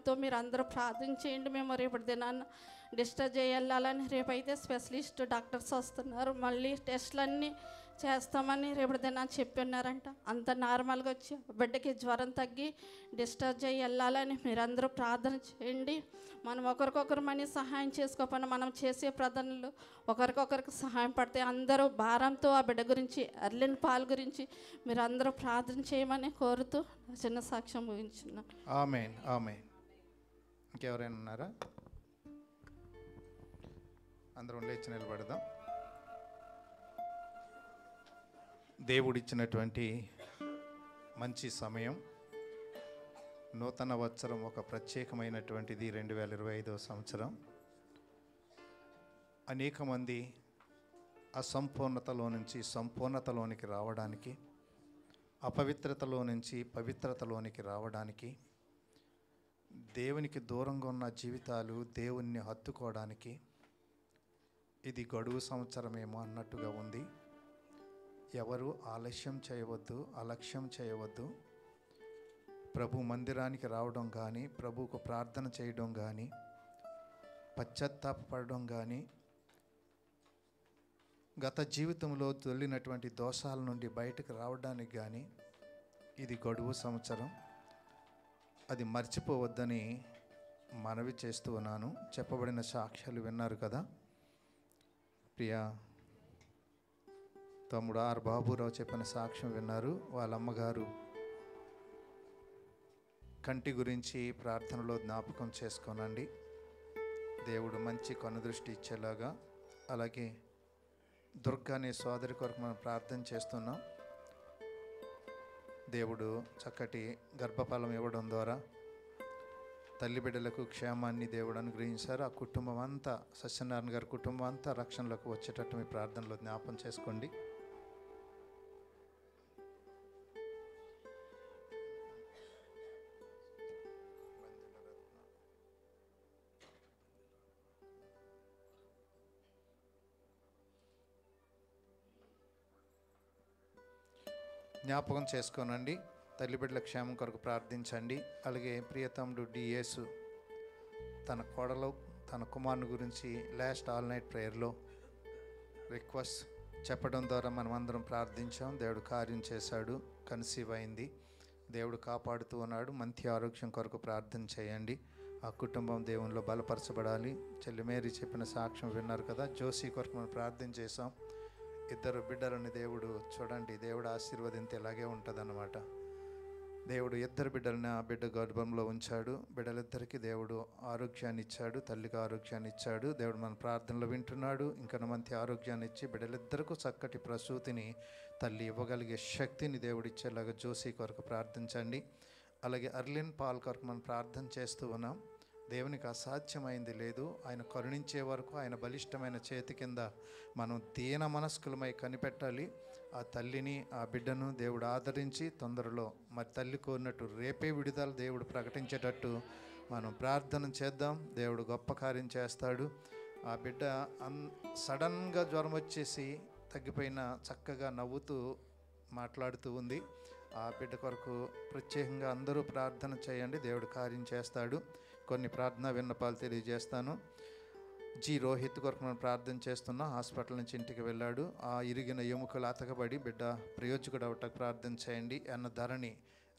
భారంతో మీరు అందరూ ప్రార్థన చేయండి. మేము రేపటి దినాన్ని డిశ్చార్జ్ వెళ్ళాలని, రేపైతే స్పెషలిస్ట్ డాక్టర్స్ వస్తున్నారు, మళ్ళీ టెస్టులన్నీ చేస్తామని రేపటి దినాన్ని చెప్పి ఉన్నారంట. అంత నార్మల్గా వచ్చి బిడ్డకి జ్వరం తగ్గి డిశ్చార్జ్ అయ్యి వెళ్ళాలని మీరందరూ ప్రార్థన చేయండి. మనం ఒకరికొకరు మనీ సహాయం చేసుకోకపోయినా మనం చేసే ప్రార్థనలు ఒకరికొకరికి సహాయం పడితే అందరూ భారంతో ఆ బిడ్డ గురించి అర్లిన్ పాల్ గురించి మీరు అందరూ ప్రార్థన చేయమని కోరుతూ చిన్న సాక్ష్యం ముగించున్నాను. ఆమేన్, ఆమేన్. ఇంకెవరైనా ఉన్నారా? అందరం లేచి నిలబడదాం. దేవుడిచ్చినటువంటి మంచి సమయం, నూతన వత్సరం, ఒక ప్రత్యేకమైనటువంటిది 2025వ సంవత్సరం. అనేక మంది అసంపూర్ణతలో నుంచి సంపూర్ణతలోనికి రావడానికి, అపవిత్రతలో నుంచి పవిత్రతలోనికి రావడానికి, దేవునికి దూరంగా ఉన్న జీవితాలు దేవుణ్ణి హత్తుకోవడానికి ఇది గడువు సంవత్సరమేమో అన్నట్టుగా ఉంది. ఎవరు ఆలస్యం చేయవద్దు, అలక్ష్యం చేయవద్దు. ప్రభు మందిరానికి రావడం కానీ, ప్రభువుకు ప్రార్థన చేయడం కానీ, పశ్చాత్తాపడడం కానీ, గత జీవితంలో తొలినటువంటి దోషాల నుండి బయటకు రావడానికి కానీ ఇది గడువు సంవత్సరం. అది మర్చిపోవద్దని మనవి చేస్తూ ఉన్నాను. చెప్పబడిన సాక్ష్యాలు విన్నారు కదా. ప్రియా తమ్ముడు ఆర్ బాబురావు చెప్పిన సాక్ష్యం విన్నారు. వాళ్ళ అమ్మగారు కంటి గురించి ప్రార్థనలో జ్ఞాపకం చేసుకోనండి. దేవుడు మంచి కనుదృష్టి ఇచ్చేలాగా. అలాగే దుర్గా అనే సోదరి కొరకు మనం ప్రార్థన చేస్తున్నాం. దేవుడు చక్కటి గర్భఫలం ఇవ్వడం ద్వారా తల్లి బిడ్డలకు క్షేమాన్ని దేవుడు అనుగ్రహించారు. ఆ కుటుంబం అంతా, సత్యనారాయణ గారి కుటుంబం అంతా రక్షణలోకి వచ్చేటట్టు మీ ప్రార్థనలో జ్ఞాపం చేసుకోండి. జ్ఞాపకం చేసుకోనండి. తల్లి బిడ్డల క్షేమం కొరకు ప్రార్థించండి. అలాగే ప్రియతముడు డియేసు తన కోడలు, తన కుమారుని గురించి లాస్ట్ ఆల్ నైట్ ప్రేయర్లో రిక్వెస్ట్ చెప్పడం ద్వారా మనం అందరం ప్రార్థించాం. దేవుడు కార్యం చేశాడు. కన్సీవ్ అయింది. దేవుడు కాపాడుతూ ఉన్నాడు. మంచి ఆరోగ్యం కొరకు ప్రార్థన చేయండి. ఆ కుటుంబం దేవునిలో బలపరచబడాలి. చెల్లి మేరీ చెప్పిన సాక్ష్యం విన్నారు కదా. జోసి కొరకు మనం ప్రార్థన చేసాం. ఇద్దరు బిడ్డలని దేవుడు చూడండి, దేవుడు ఆశీర్వదింతే ఇలాగే ఉంటుందన్నమాట. దేవుడు ఇద్దరు బిడ్డలని ఆ బిడ్డ గర్భంలో ఉంచాడు. బిడ్డలిద్దరికీ దేవుడు ఆరోగ్యాన్ని ఇచ్చాడు, తల్లికి ఆరోగ్యాన్ని ఇచ్చాడు. దేవుడు మన ప్రార్థనలు వింటున్నాడు. ఇంకా మంచి ఆరోగ్యాన్ని ఇచ్చి బిడ్డలిద్దరికీ చక్కటి ప్రసూతిని తల్లి ఇవ్వగలిగే శక్తిని దేవుడు ఇచ్చేలాగా జోసి కొరకు ప్రార్థించండి. అలాగే అర్లిన్ పాల్ కొరకు మనం ప్రార్థన చేస్తూ ఉన్నాం. దేవునికి అసాధ్యమైంది లేదు. ఆయన కరుణించే వరకు ఆయన బలిష్టమైన చేతి కింద మనం దీన మనస్కులమై కనిపెట్టాలి. ఆ తల్లిని, ఆ బిడ్డను దేవుడు ఆదరించి తొందరలో మరి తల్లి కోరినట్టు రేపే విడుదల దేవుడు ప్రకటించేటట్టు మనం ప్రార్థన చేద్దాం. దేవుడు గొప్ప కార్యం చేస్తాడు. ఆ బిడ్డ సడన్గా జ్వరం వచ్చేసి తగ్గిపోయిన చక్కగా నవ్వుతూ మాట్లాడుతూ ఉంది. ఆ బిడ్డ కొరకు ప్రత్యేకంగా అందరూ ప్రార్థన చేయండి. దేవుడు కార్యం చేస్తాడు. కొన్ని ప్రార్థనా విన్నపాలు తెలియజేస్తాను. జి రోహిత్ కొరకు మనం ప్రార్థన చేస్తున్నాం. హాస్పిటల్ నుంచి ఇంటికి వెళ్ళాడు. ఆ ఇరిగిన ఎముకలు అతకబడి బిడ్డ ప్రయోజకుడు అవటకు ప్రార్థన చేయండి. అన్న ధరణి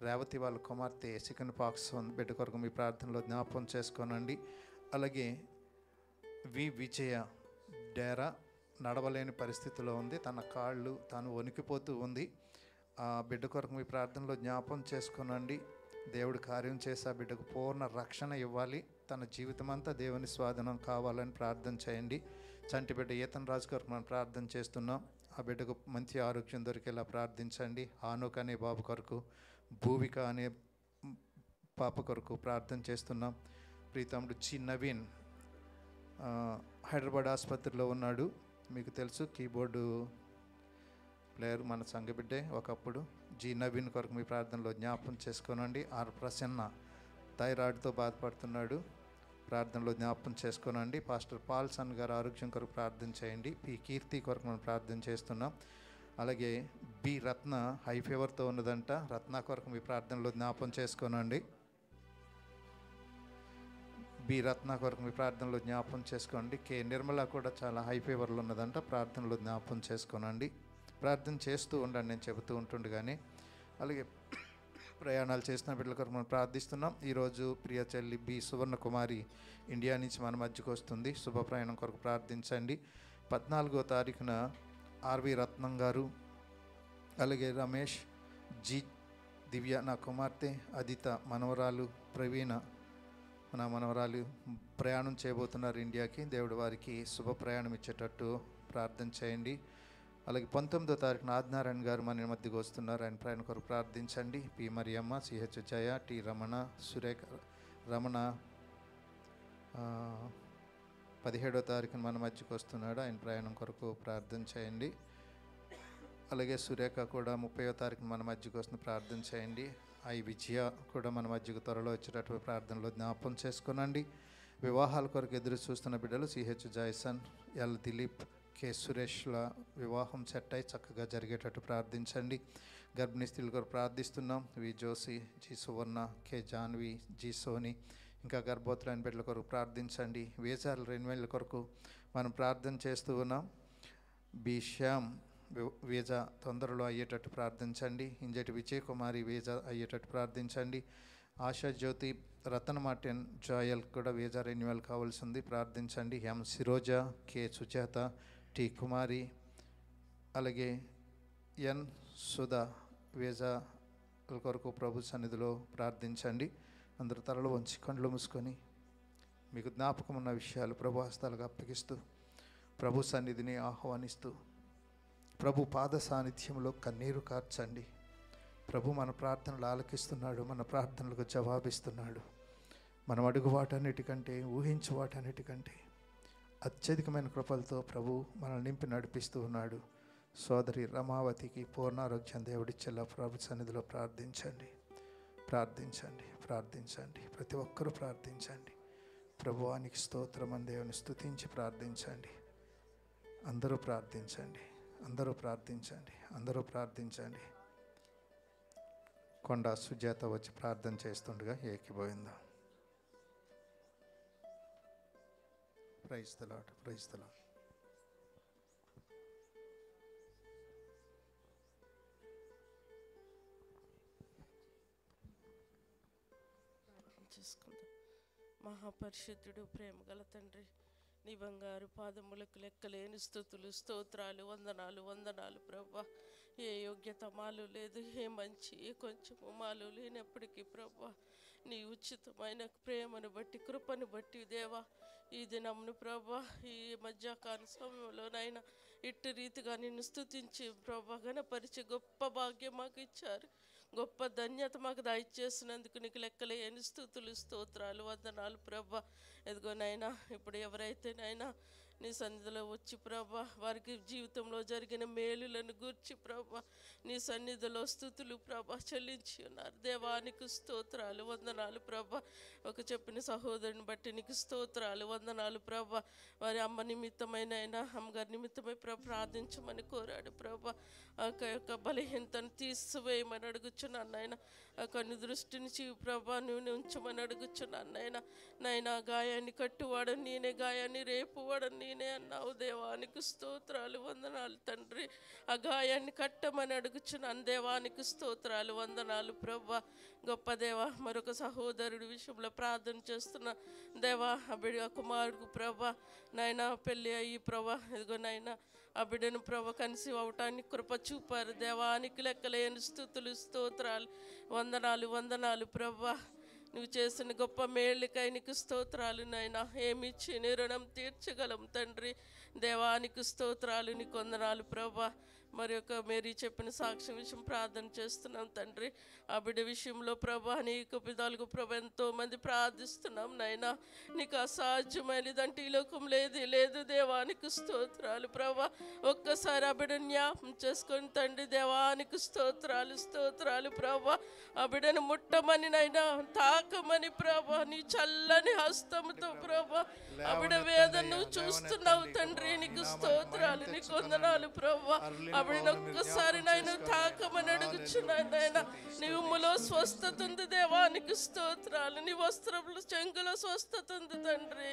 రేవతి వాళ్ళ కుమార్తె చికెన్ పాక్స్ బిడ్డ కొరకు మీ ప్రార్థనలో జ్ఞాపకం చేసుకోనండి. అలాగే విజయ డేరా నడవలేని పరిస్థితిలో ఉంది. తన కాళ్ళు తాను వణికిపోతూ ఉంది. ఆ బిడ్డ కొరకు మీ ప్రార్థనలో జ్ఞాపకం చేసుకోనండి. దేవుడు కార్యం చేసి ఆ బిడ్డకు పూర్ణ రక్షణ ఇవ్వాలి. తన జీవితం అంతా దేవుని స్వాధీనం కావాలని ప్రార్థన చేయండి. చంటి బిడ్డ ఈతన్ రాజు కొరకు మనం ప్రార్థన చేస్తున్నాం. ఆ బిడ్డకు మంచి ఆరోగ్యం దొరికేలా ప్రార్థించండి. హానుక్ అనే బాబు కొరకు, భూవిక అనే పాప కొరకు ప్రార్థన చేస్తున్నాం. ప్రీతముడు జి నవీన్ హైదరాబాద్ ఆసుపత్రిలో ఉన్నాడు. మీకు తెలుసు, కీబోర్డు ప్లేయర్ మన సంఘ బిడ్డే ఒకప్పుడు. జి నవీన్ కొరకు మీ ప్రార్థనలో జ్ఞాపకం చేసుకోనండి. ఆర్ ప్రసన్న థైరాయిడ్తో బాధపడుతున్నాడు. ప్రార్థనలో జ్ఞాపకం చేసుకోనండి. పాస్టర్ పాల్సన్ గారు ఆరోగ్యం కొరకు ప్రార్థన చేయండి. పి కీర్తి కొరకు మనం ప్రార్థన చేస్తున్నాం. అలాగే బి రత్న హై ఫీవర్తో ఉన్నదంట. రత్న కొరకు మీ ప్రార్థనలో జ్ఞాపకం చేసుకోనండి. బి రత్న కొరకు మీ ప్రార్థనలో జ్ఞాపం చేసుకోండి. కే నిర్మల కూడా చాలా హై ఫీవర్లో ఉన్నదంట, ప్రార్థనలో జ్ఞాపం చేసుకోనండి. ప్రార్థన చేస్తూ ఉండండి, నేను చెబుతూ ఉంటుండగానే. అలాగే ప్రయాణాలు చేసిన బిడ్డల కొరకు మనం ప్రార్థిస్తున్నాం. ఈరోజు ప్రియ చెల్లి బి సువర్ణ కుమారి ఇండియా నుంచి మన మధ్యకు వస్తుంది. శుభ ప్రయాణం కొరకు ప్రార్థించండి. 14వ తారీఖున ఆర్వి రత్నం గారు, అలాగే రమేష్ జి దివ్య నా కుమార్తె, అదిత మనవరాలు, ప్రవీణ నా మనవరాలు ప్రయాణం చేయబోతున్నారు ఇండియాకి. దేవుడు వారికి శుభ ప్రయాణం ఇచ్చేటట్టు ప్రార్థన చేయండి. అలాగే 19వ తారీఖున ఆదినారాయణ గారు మన మధ్యకు వస్తున్నారు, ఆయన ప్రయాణం కొరకు ప్రార్థించండి. పి మరియమ్మ, సిహెచ్ జయ, టి రమణ, సురేఖ రమణ 17వ తారీఖున మన మధ్యకు వస్తున్నాడు, ఆయన ప్రయాణం కొరకు ప్రార్థన చేయండి. అలాగే సురేఖ కూడా 30వ తారీఖున మన మధ్యకు వస్తుంది, ప్రార్థన చేయండి. ఐ విజయ కూడా మన మధ్యకు త్వరలో వచ్చేటటువంటి ప్రార్థనలో జ్ఞాపం చేసుకునండి. వివాహాల కొరకు ఎదురు చూస్తున్న బిడ్డలు సిహెచ్ జాయ్సన్, ఎల్ దిలీప్, కె సురేష్ల వివాహం సెట్ అయి చక్కగా జరిగేటట్టు ప్రార్థించండి. గర్భిణీ స్త్రీల కొరకు ప్రార్థిస్తున్నాం. వి జోసి, జి సువర్ణ, కె జాన్వి, జి సోని, ఇంకా గర్భవతులైన బిడ్డల కొరకు ప్రార్థించండి. వీసాల రెన్యువల్ కొరకు మనం ప్రార్థన చేస్తూ ఉన్నాం. బి శ్యామ్ వీజా తొందరలో అయ్యేటట్టు ప్రార్థించండి. ఇంజటి విజయ్ కుమారి వీజా అయ్యేటట్టు ప్రార్థించండి. ఆశా జ్యోతి, రతన్ మార్టిన్, జాయల్ కూడా వీజా రెన్యువల్ కావాల్సి ఉంది, ప్రార్థించండి. ఎం సిరోజా, కె సుజాత, టి కుమారి, అలాగే ఎన్ సుధా వీజా కొరకు ప్రభు సన్నిధిలో ప్రార్థించండి. అందరూ తలలు వంచి కళ్ళు మూసుకొని మీకు జ్ఞాపకం ఉన్న విషయాలు ప్రభు హస్తాలుగా అప్పగిస్తూ ప్రభు సన్నిధిని ఆహ్వానిస్తూ ప్రభు పాద సాన్నిధ్యంలో కన్నీరు కార్చండి. ప్రభు మన ప్రార్థనలు ఆలకిస్తున్నాడు, మన ప్రార్థనలకు జవాబిస్తున్నాడు. మనం అడుగు వాటన్నిటికంటే, ఊహించు వాటన్నిటికంటే అత్యధికమైన కృపలతో ప్రభు మనల్ని నింపి నడిపిస్తూ ఉన్నాడు. సోదరి రమావతికి పూర్ణారోగ్యం దేవుడిచ్చేలా ప్రభు సన్నిధిలో ప్రార్థించండి, ప్రార్థించండి, ప్రార్థించండి. ప్రతి ఒక్కరూ ప్రార్థించండి. ప్రభువానికి స్తోత్రం అని దేవుని స్తుతించి ప్రార్థించండి. అందరూ ప్రార్థించండి, అందరూ ప్రార్థించండి, అందరూ ప్రార్థించండి. కొండ సుజాత వచ్చి ప్రార్థన చేస్తుండగా ఏకీభవిందాం. Praise the Lord, praise the Lord. మహాపరిశుద్ధుడు, ప్రేమ గల తండ్రి, నీ బంగారు పాదములకు లెక్కలేని స్తుతులు, స్తోత్రాలు, వందనాలు, వందనాలు ప్రభా. ఏ యోగ్యత మాలు లేదు, ఏ మంచి ఏ కొంచెము మాలు లేనప్పటికీ ప్రభా, నీ ఉచితమైన ప్రేమను బట్టి, కృపను బట్టి దేవా, ఈ దినమును ప్రభా, ఈ మధ్యాహ్న సమయంలోనైనా ఇట్టి రీతిగా నిన్ను స్తుతించి ప్రభా ఘనపరిచి గొప్ప భాగ్యం మాకు ఇచ్చారు. గొప్ప ధన్యత మాకు దయచేసినందుకు నీకు లెక్కలేని స్తుతులు, స్తోత్రాలు, వందనాలు ప్రభా. ఎదుగోనైనా ఇప్పుడు ఎవరైతేనైనా నీ సన్నిధిలో వచ్చి ప్రభా వారికి జీవితంలో జరిగిన మేలులను గూర్చి ప్రభా నీ సన్నిధిలో స్తుతులు ప్రభా చెల్లించి ఉన్నారు. దేవానికి స్తోత్రాలు, వందనాలు ప్రభా. ఒక చెప్పిన సహోదరుని బట్టి నీకు స్తోత్రాలు, వందనాలు ప్రభా. వారి అమ్మ నిమిత్తమైన అమ్మగారి నిమిత్తమై ప్రార్థించమని కోరాడు ప్రభా. ఆ యొక్క బలహీనతను తీసివేయమని అడుగుచున్నాను నాయన. ఆ కన్ను దృష్టి నుంచి ప్రభా నువ్వు ఉంచమని అడుగుచున్నాను నాయన. నాయన గాయాన్ని కట్టువాడని నేనే, గాయాన్ని రేపువాడని నేనే అన్నావు. దేవానికి స్తోత్రాలు, వందనాలు తండ్రి. ఆ గాయాన్ని కట్టమని అడుగుచున్నాను. దేవానికి స్తోత్రాలు, వందనాలు ప్రభా. గొప్ప దేవా, మరొక సహోదరుడి విషయంలో ప్రార్థన చేస్తున్న దేవా, ఆ బిడ్డ కుమారుడు ప్రభా నాయన పెళ్ళి అయ్యి ప్రభా ఇదిగో నాయన ఆ బిడ్డను ప్రభ కనిసి అవటానికి కృప చూపారు. దేవానికి లెక్కలేని స్తుతులు, స్తోత్రాలు, వందనాలు, వందనాలు ప్రభా. నువ్వు చేసిన గొప్ప మేళ్ళకై నీకు స్తోత్రాలు నాయన. ఏమిచ్చి నీ రుణం తీర్చగలం తండ్రి. దేవానికి స్తోత్రాలు, నీకు వందనాలు ప్రభా. మరి యొక్క మేరీ చెప్పిన సాక్ష్యం విషయం ప్రార్థన చేస్తున్నాం తండ్రి. ఆ బిడ్డ విషయంలో ప్రభా నీకు పిదాలకు ప్రభా ఎంతో మంది ప్రార్థిస్తున్నాం నాయన. నీకు అసాధ్యమైనదంటే ఈ లోకం లేదు. దేవానికి స్తోత్రాలు ప్రభా. ఒక్కసారి ఆ బిడ్డను జ్ఞాపం చేసుకొని తండ్రి. దేవానికి స్తోత్రాలు, స్తోత్రాలు ప్రభా. ఆ బిడ్డను ముట్టమని నైనా తాకమని ప్రభా నీ చల్లని హస్తముతో ప్రభా ఆ బిడ్డ వేదన నువ్వు చూస్తున్నావు తండ్రి. నీకు స్తోత్రాలు, నీకు వందనాలు ప్రభా. ఆ ఆవిడని ఒక్కసారి నాయన తాకమని అడుగుచున్నాను నాయన. నీ ఉమ్ములో స్వస్థత ఉంది దేవానికి స్తోత్రాలు. నీ వస్త్రములు చెంగులో స్వస్థత ఉంది తండ్రి.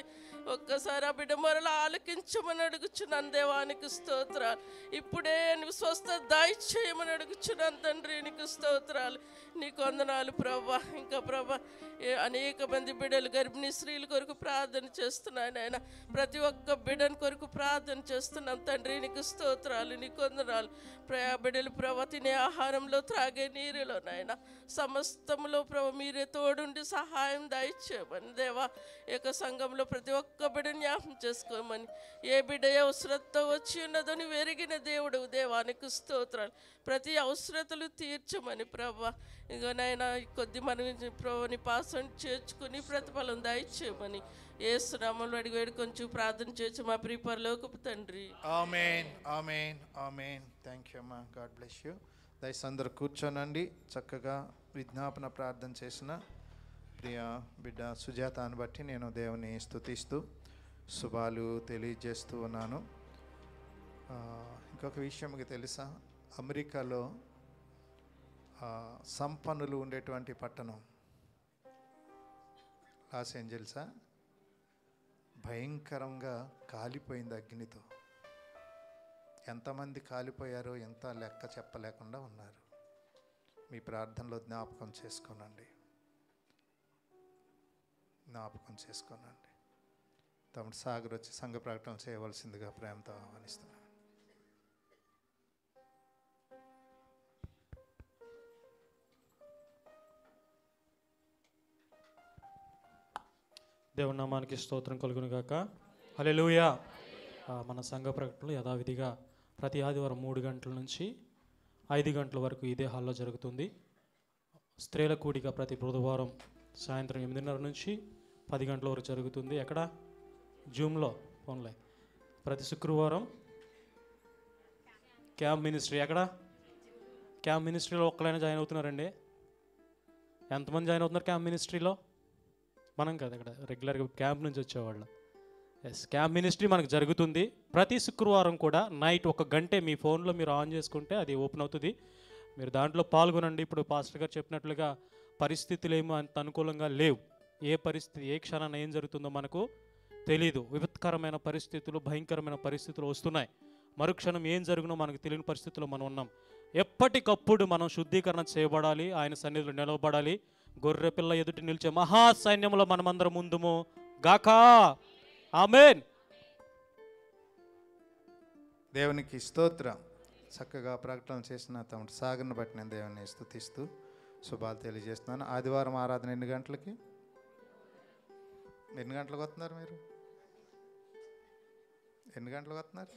ఒక్కసారి ఆ బిడ్డ మరలా ఆలకించమని అడుగుచున్నాను దేవానికి స్తోత్రాలు. ఇప్పుడే నువ్వు స్వస్థత దయచేయమని అడుగుచున్నాను తండ్రి, నీకు స్తోత్రాలు. నీకు వందనాలు ప్రభా. ఇంకా ప్రభా అనేక మంది బిడ్డలు గర్భిణీ స్త్రీల కొరకు ప్రార్థన చేస్తున్నాను ఆయన. ప్రతి ఒక్క బిడ్డని కొరకు ప్రార్థన చేస్తున్నాం తండ్రి, నీకు స్తోత్రాలు, నీకు వందనాలు. బిడ్డలు ప్రభా తినే ఆహారంలో త్రాగే నీరులో నాయన సమస్తములో ప్రభా మీరే తోడుండి సహాయం దయచేయమని దేవా. ఈ యొక్క సంఘంలో ప్రతి ఒక్క బిడ్డ జ్ఞాపం చేసుకోమని, ఏ బిడ్డ అవసరతతో వచ్చి ఉన్నదో నువ్వు ఎరిగిన దేవుడు దేవానికి స్తోత్రాలు. ప్రతి అవసరతలు తీర్చమని ప్రభా. ఇక నాయన కొద్ది మనం ప్రభుని పాసం చేర్చుకుని ప్రతిఫలం దయచేయమని యేసు నామములో అడిగి వేడుకొంచు ప్రార్థన చేయొచ్చు మా ప్రియ పరలోకపు తండ్రి. ఆమేన్ ఆమేన్ ఆమేన్. థ్యాంక్ యూ అమ్మా. God bless you. దయచేసి అందరూ కూర్చోనండి. చక్కగా విజ్ఞాపన ప్రార్థన చేసిన ప్రియ బిడ్డ సుజాతని బట్టి నేను దేవుని స్తుతిస్తూ శుభాలు తెలియజేస్తూ ఉన్నాను. ఇంకొక విషయం మీకు తెలుసా, అమెరికాలో సంపన్నులు ఉండేటువంటి పట్టణం లాస్ ఏంజల్సా భయంకరంగా కాలిపోయింది అగ్నితో. ఎంతమంది కాలిపోయారో ఎంత లెక్క చెప్పలేకుండా ఉన్నారు. మీ ప్రార్థనలో జ్ఞాపకం చేసుకోనండి, జ్ఞాపకం చేసుకోనండి. తమ్ముడు సాగర్ వచ్చి సంఘ ప్రకటన చేయవలసిందిగా ప్రేమతో ఆహ్వానిస్తున్నాను. దేవుని నామానికి స్తోత్రం కలుగును గాక. హల్లెలూయా. మన సంఘ ప్రకటనలు యథావిధిగా ప్రతి ఆదివారం 3 గంటల నుంచి 5 గంటల వరకు ఇదే హాల్లో జరుగుతుంది. స్త్రీల కూడిక ప్రతి బుధవారం సాయంత్రం 8:30 నుంచి 10 గంటల వరకు జరుగుతుంది. ఎక్కడ? జూమ్లో ఫోన్లైన్. ప్రతి శుక్రవారం క్యాంప్ మినిస్ట్రీ. ఎక్కడ? క్యాంప్ మినిస్ట్రీలో ఒక్కలైనా జాయిన్ అవుతున్నారండి? ఎంతమంది జాయిన్ అవుతున్నారు క్యాంప్ మినిస్ట్రీలో? మనం కదా ఇక్కడ రెగ్యులర్గా క్యాంప్ నుంచి వచ్చేవాళ్ళం. క్యాంప్ మినిస్ట్రీ మనకు జరుగుతుంది ప్రతి శుక్రవారం కూడా నైట్ 1 గంటే మీ ఫోన్లో మీరు ఆన్ చేసుకుంటే అది ఓపెన్ అవుతుంది. మీరు దాంట్లో పాల్గొనండి. ఇప్పుడు పాస్టర్ గారు చెప్పినట్లుగా పరిస్థితులు ఏమో అంత అనుకూలంగా లేవు. ఏ పరిస్థితి ఏ క్షణాన ఏం జరుగుతుందో మనకు తెలీదు. విపత్కరమైన పరిస్థితులు, భయంకరమైన పరిస్థితులు వస్తున్నాయి. మరుక్షణం ఏం జరుగునో మనకు తెలియని పరిస్థితుల్లో మనం ఉన్నాం. ఎప్పటికప్పుడు మనం శుద్ధీకరణ చేయబడాలి, ఆయన సన్నిధిలో నిలవబడాలి. గొర్రె పిల్ల ఎదుటి నిలిచే మహాసైన్యంలో మనమందరం ముందుము గాకా. ఆమేన్. దేవునికి స్తోత్రం. చక్కగా ప్రకటన చేసిన తమ్ముడు సాగర్ని బట్టి నేను దేవుని స్తుతిస్తూ శుభాలు తెలియజేస్తున్నాను. ఆదివారం ఆరాధన ఎన్ని గంటలకి? ఎన్ని గంటలకు వస్తున్నారు మీరు? ఎన్ని గంటలకు వస్తున్నారు?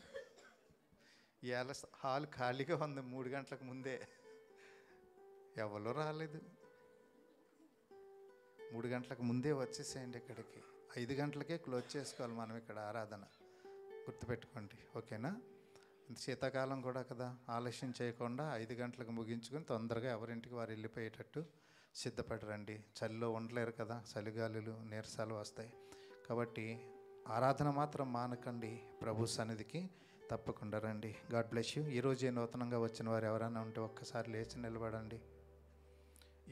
ఇవాళ హాల్ ఖాళీగా ఉంది 3 గంటలకు ముందే. ఎవరో రాలేదు. 3 గంటలకు ముందే వచ్చేసేయండి ఇక్కడికి. 5 గంటలకే క్లోజ్ చేసుకోవాలి మనం ఇక్కడ ఆరాధన. గుర్తుపెట్టుకోండి, ఓకేనా? శీతాకాలం కూడా కదా, ఆలస్యం చేయకుండా 5 గంటలకు ముగించుకొని తొందరగా ఎవరింటికి వారు వెళ్ళిపోయేటట్టు సిద్ధపడి రండి. చలిలో ఉండలేరు కదా, చలిగాలులు నీరసాలు వస్తాయి. కాబట్టి ఆరాధన మాత్రం మానకండి. ప్రభు సన్నిధికి తప్పకుండా రండి. God bless you. ఈరోజే నూతనంగా వచ్చిన వారు ఎవరైనా ఉంటే ఒక్కసారి లేచి నిలబడండి.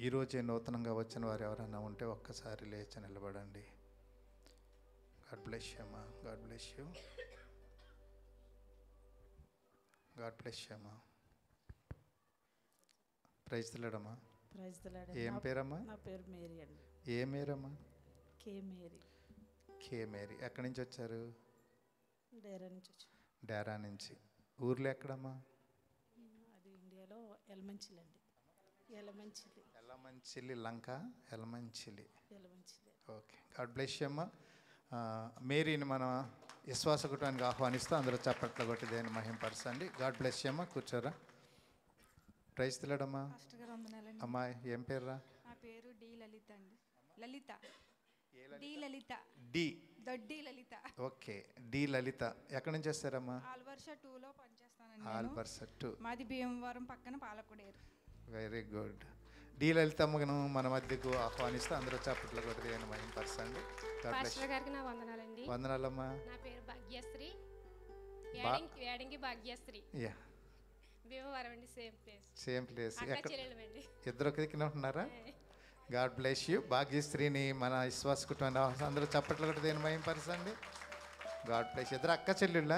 ఈరోజే నూతనంగా వచ్చిన వారు ఎవరైనా ఉంటే ఒక్కసారి లేచి నిలబడండి. గాడ్ బ్లెస్ యూ అమ్మా. God bless you. God bless you అమ్మా. ప్రైజ్ ది లార్డ్ అమ్మా. Praise the Lord. ఏం పేరమ్మా? నా పేరు మేరీ అండి. ఏ మేరమ్మా? K Mary. K Mary. ఎక్కడి నుంచి వచ్చారు? డేరా నుంచి వచ్చాను. డేరా నుంచి. ఊర్లో ఎక్కడమ్మా? అది ఇండియాలో ఎలమంచిలి అండి. Yelamanchili. Yelamanchili Lanka. Yelamanchili. Yelamanchili. Okay. God bless you అమ్మా. మేరీని మన విశ్వాస కుటుంబానికి ఆహ్వానిస్తూ అందరూ చప్పట్లు కొట్టి దేని మహింపరచండి. గాడ్ బ్లెస్ యూ అమ్మా. కూర్చోరా. ప్రైజ్ ది లార్డ్ అమ్మా. అమ్మా ఏం పేరురా? నా పేరు డి లలిత అండి. లలిత. డి లలిత. డి. దొడ్డి లలిత. ఓకే. డి లలిత. ఎక్కడి నుంచి వస్తారమ్మా? ఆల్వర్ష 2లో పనిచేస్తానండి. ఆల్వర్ష 2. మాది భీమవరం పక్కన పాలకుడేరు. Very good. డి లలిత అమ్మను మన మధ్యకు ఆహ్వానిస్తూ అందరూ చప్పట్లు కొట్టి దేని మహింపరచండి. పాస్టర్ గారికి నా వందనాలండి. వందనాలమ్మా. నా పేరు భాగ్యశ్రీ. బా- వేడంగి భాగ్యశ్రీ. యా. భీమవరం అండి, సేమ్ ప్లేస్. Same place. అక్క ఎక్కడ చెల్లెలమండి. ఇద్దరు దిక్కున ఉంటున్నారా? God bless you. భాగ్యశ్రీని మన విశ్వాస కుటుంబం అందరూ చప్పట్లు కూడా దేని మహింపరచండి. God bless. ఇద్దరు అక్క చెల్లెళ్ళ.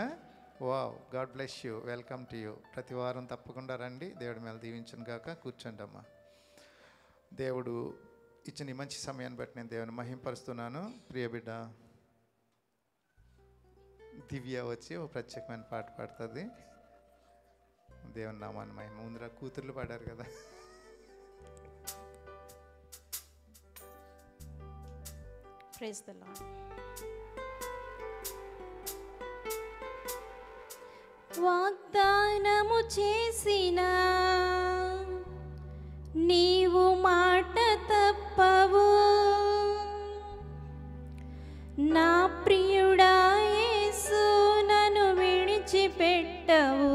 Wow, God bless you. Welcome to you. ప్రతి వారం తప్పకుండా రండి. దేవుడి మీద దీవించును గాక. కూర్చోండి అమ్మా. దేవుడు ఇచ్చిన ఈ మంచి సమయాన్ని బట్టి నేను దేవుని మహింపరుస్తున్నాను. ప్రియ బిడ్డ దివ్య వచ్చి ఒక ప్రత్యేకమైన పాట పాడుతుంది. దేవుని నామాన్ని మహిమ. ముందర కూతుర్లు పాడారు కదా. Praise the Lord. వాగ్దానము చేసిన నీవు మాట తప్పవు, నా ప్రియుడా యేసు నన్ను విడిచిపెట్టవు.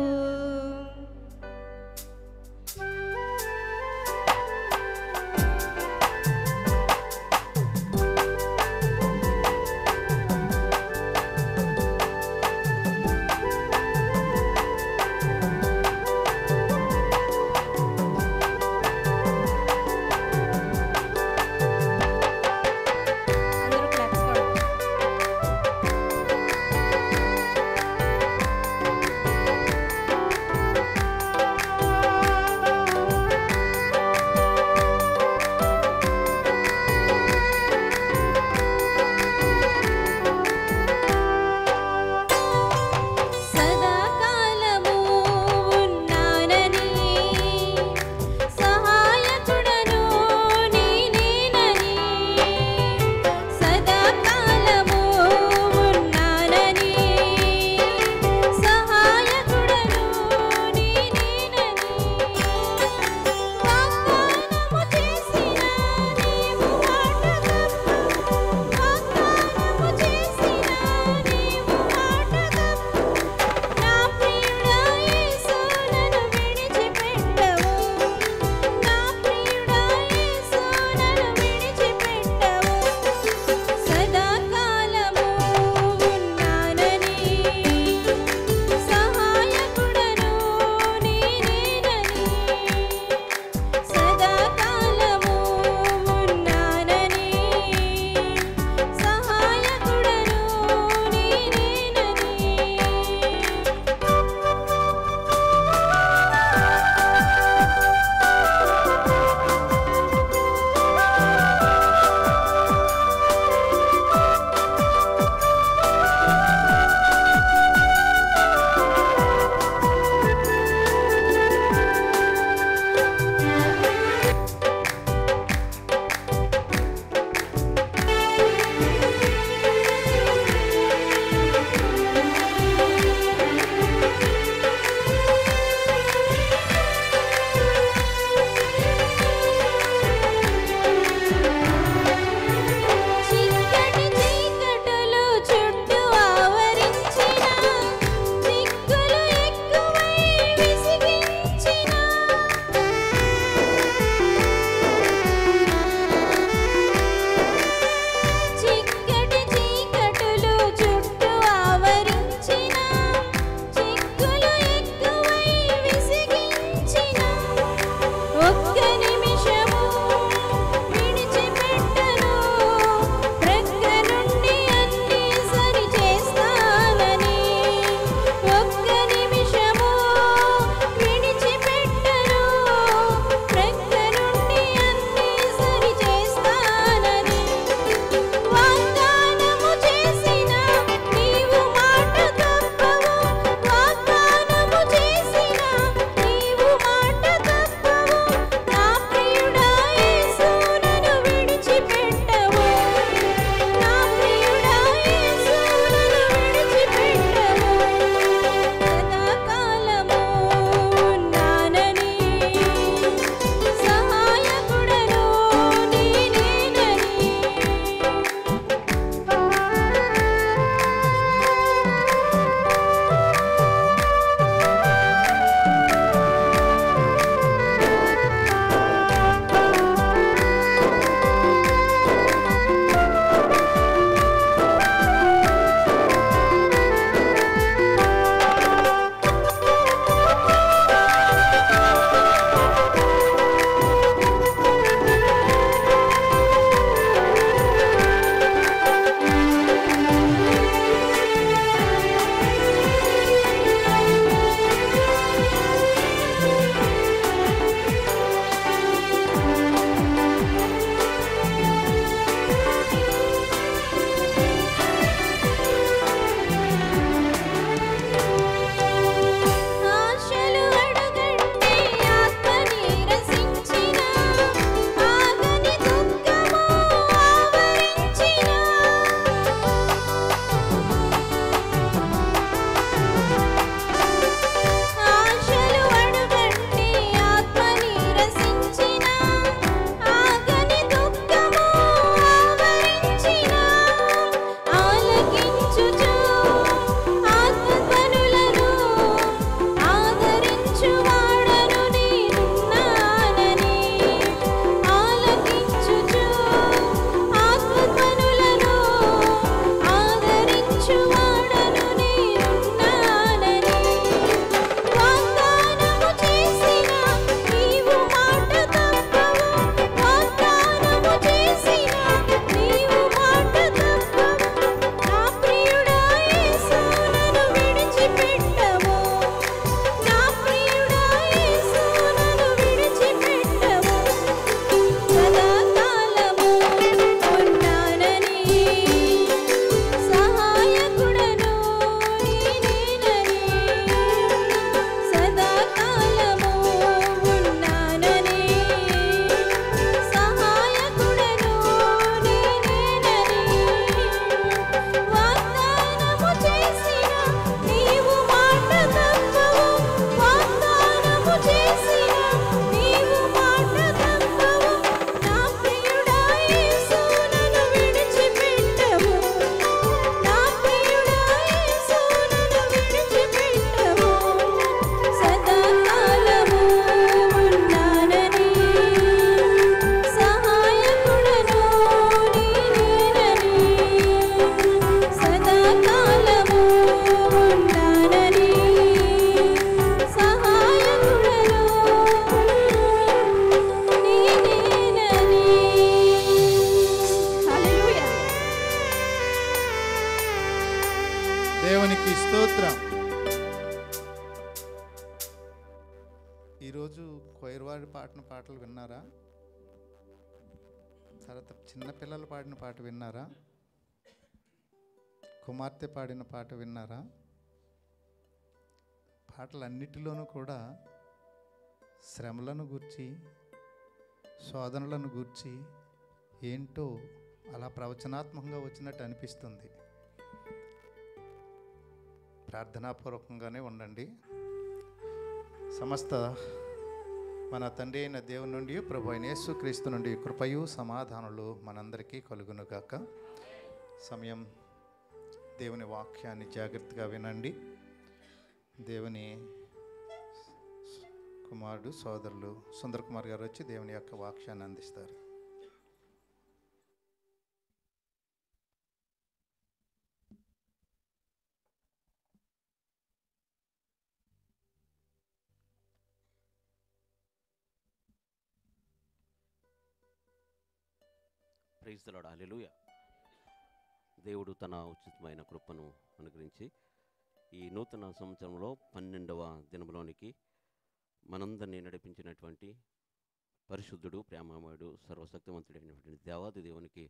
దేవునికి స్తోత్రం. ఈరోజు కోయర్వాడి పాడిన పాటలు విన్నారా? తర్వాత చిన్నపిల్లలు పాడిన పాట విన్నారా? కుమార్తె పాడిన పాట విన్నారా? పాటలన్నిటిలోనూ కూడా శ్రమలను గూర్చి, శోధనలను గూర్చి ఏంటో అలా ప్రవచనాత్మకంగా వచ్చినట్టు అనిపిస్తుంది. ప్రార్థనాపూర్వకంగానే ఉండండి. సమస్త మన తండ్రి అయిన దేవుని నుండి, ప్రభు అయిన యేసుక్రీస్తు నుండి కృపయు సమాధానాలు మనందరికీ కలుగునుగాక. సమయం దేవుని వాక్యాన్ని జాగ్రత్తగా వినండి. దేవుని కుమారుడు సోదరులు సుందర్ కుమార్ గారు వచ్చి దేవుని యొక్క వాక్యాన్ని అందిస్తారు. Praise the Lord. హల్లెలూయా. దేవుడు తన ఉచితమైన కృపను అనుగ్రహించి ఈ నూతన సంవత్సరంలో 12వ దినంలోనికి మనందరినీ నడిపించినటువంటి పరిశుద్ధుడు, ప్రేమమయుడు, సర్వశక్తివంతుడైనటువంటి దేవాది దేవునికి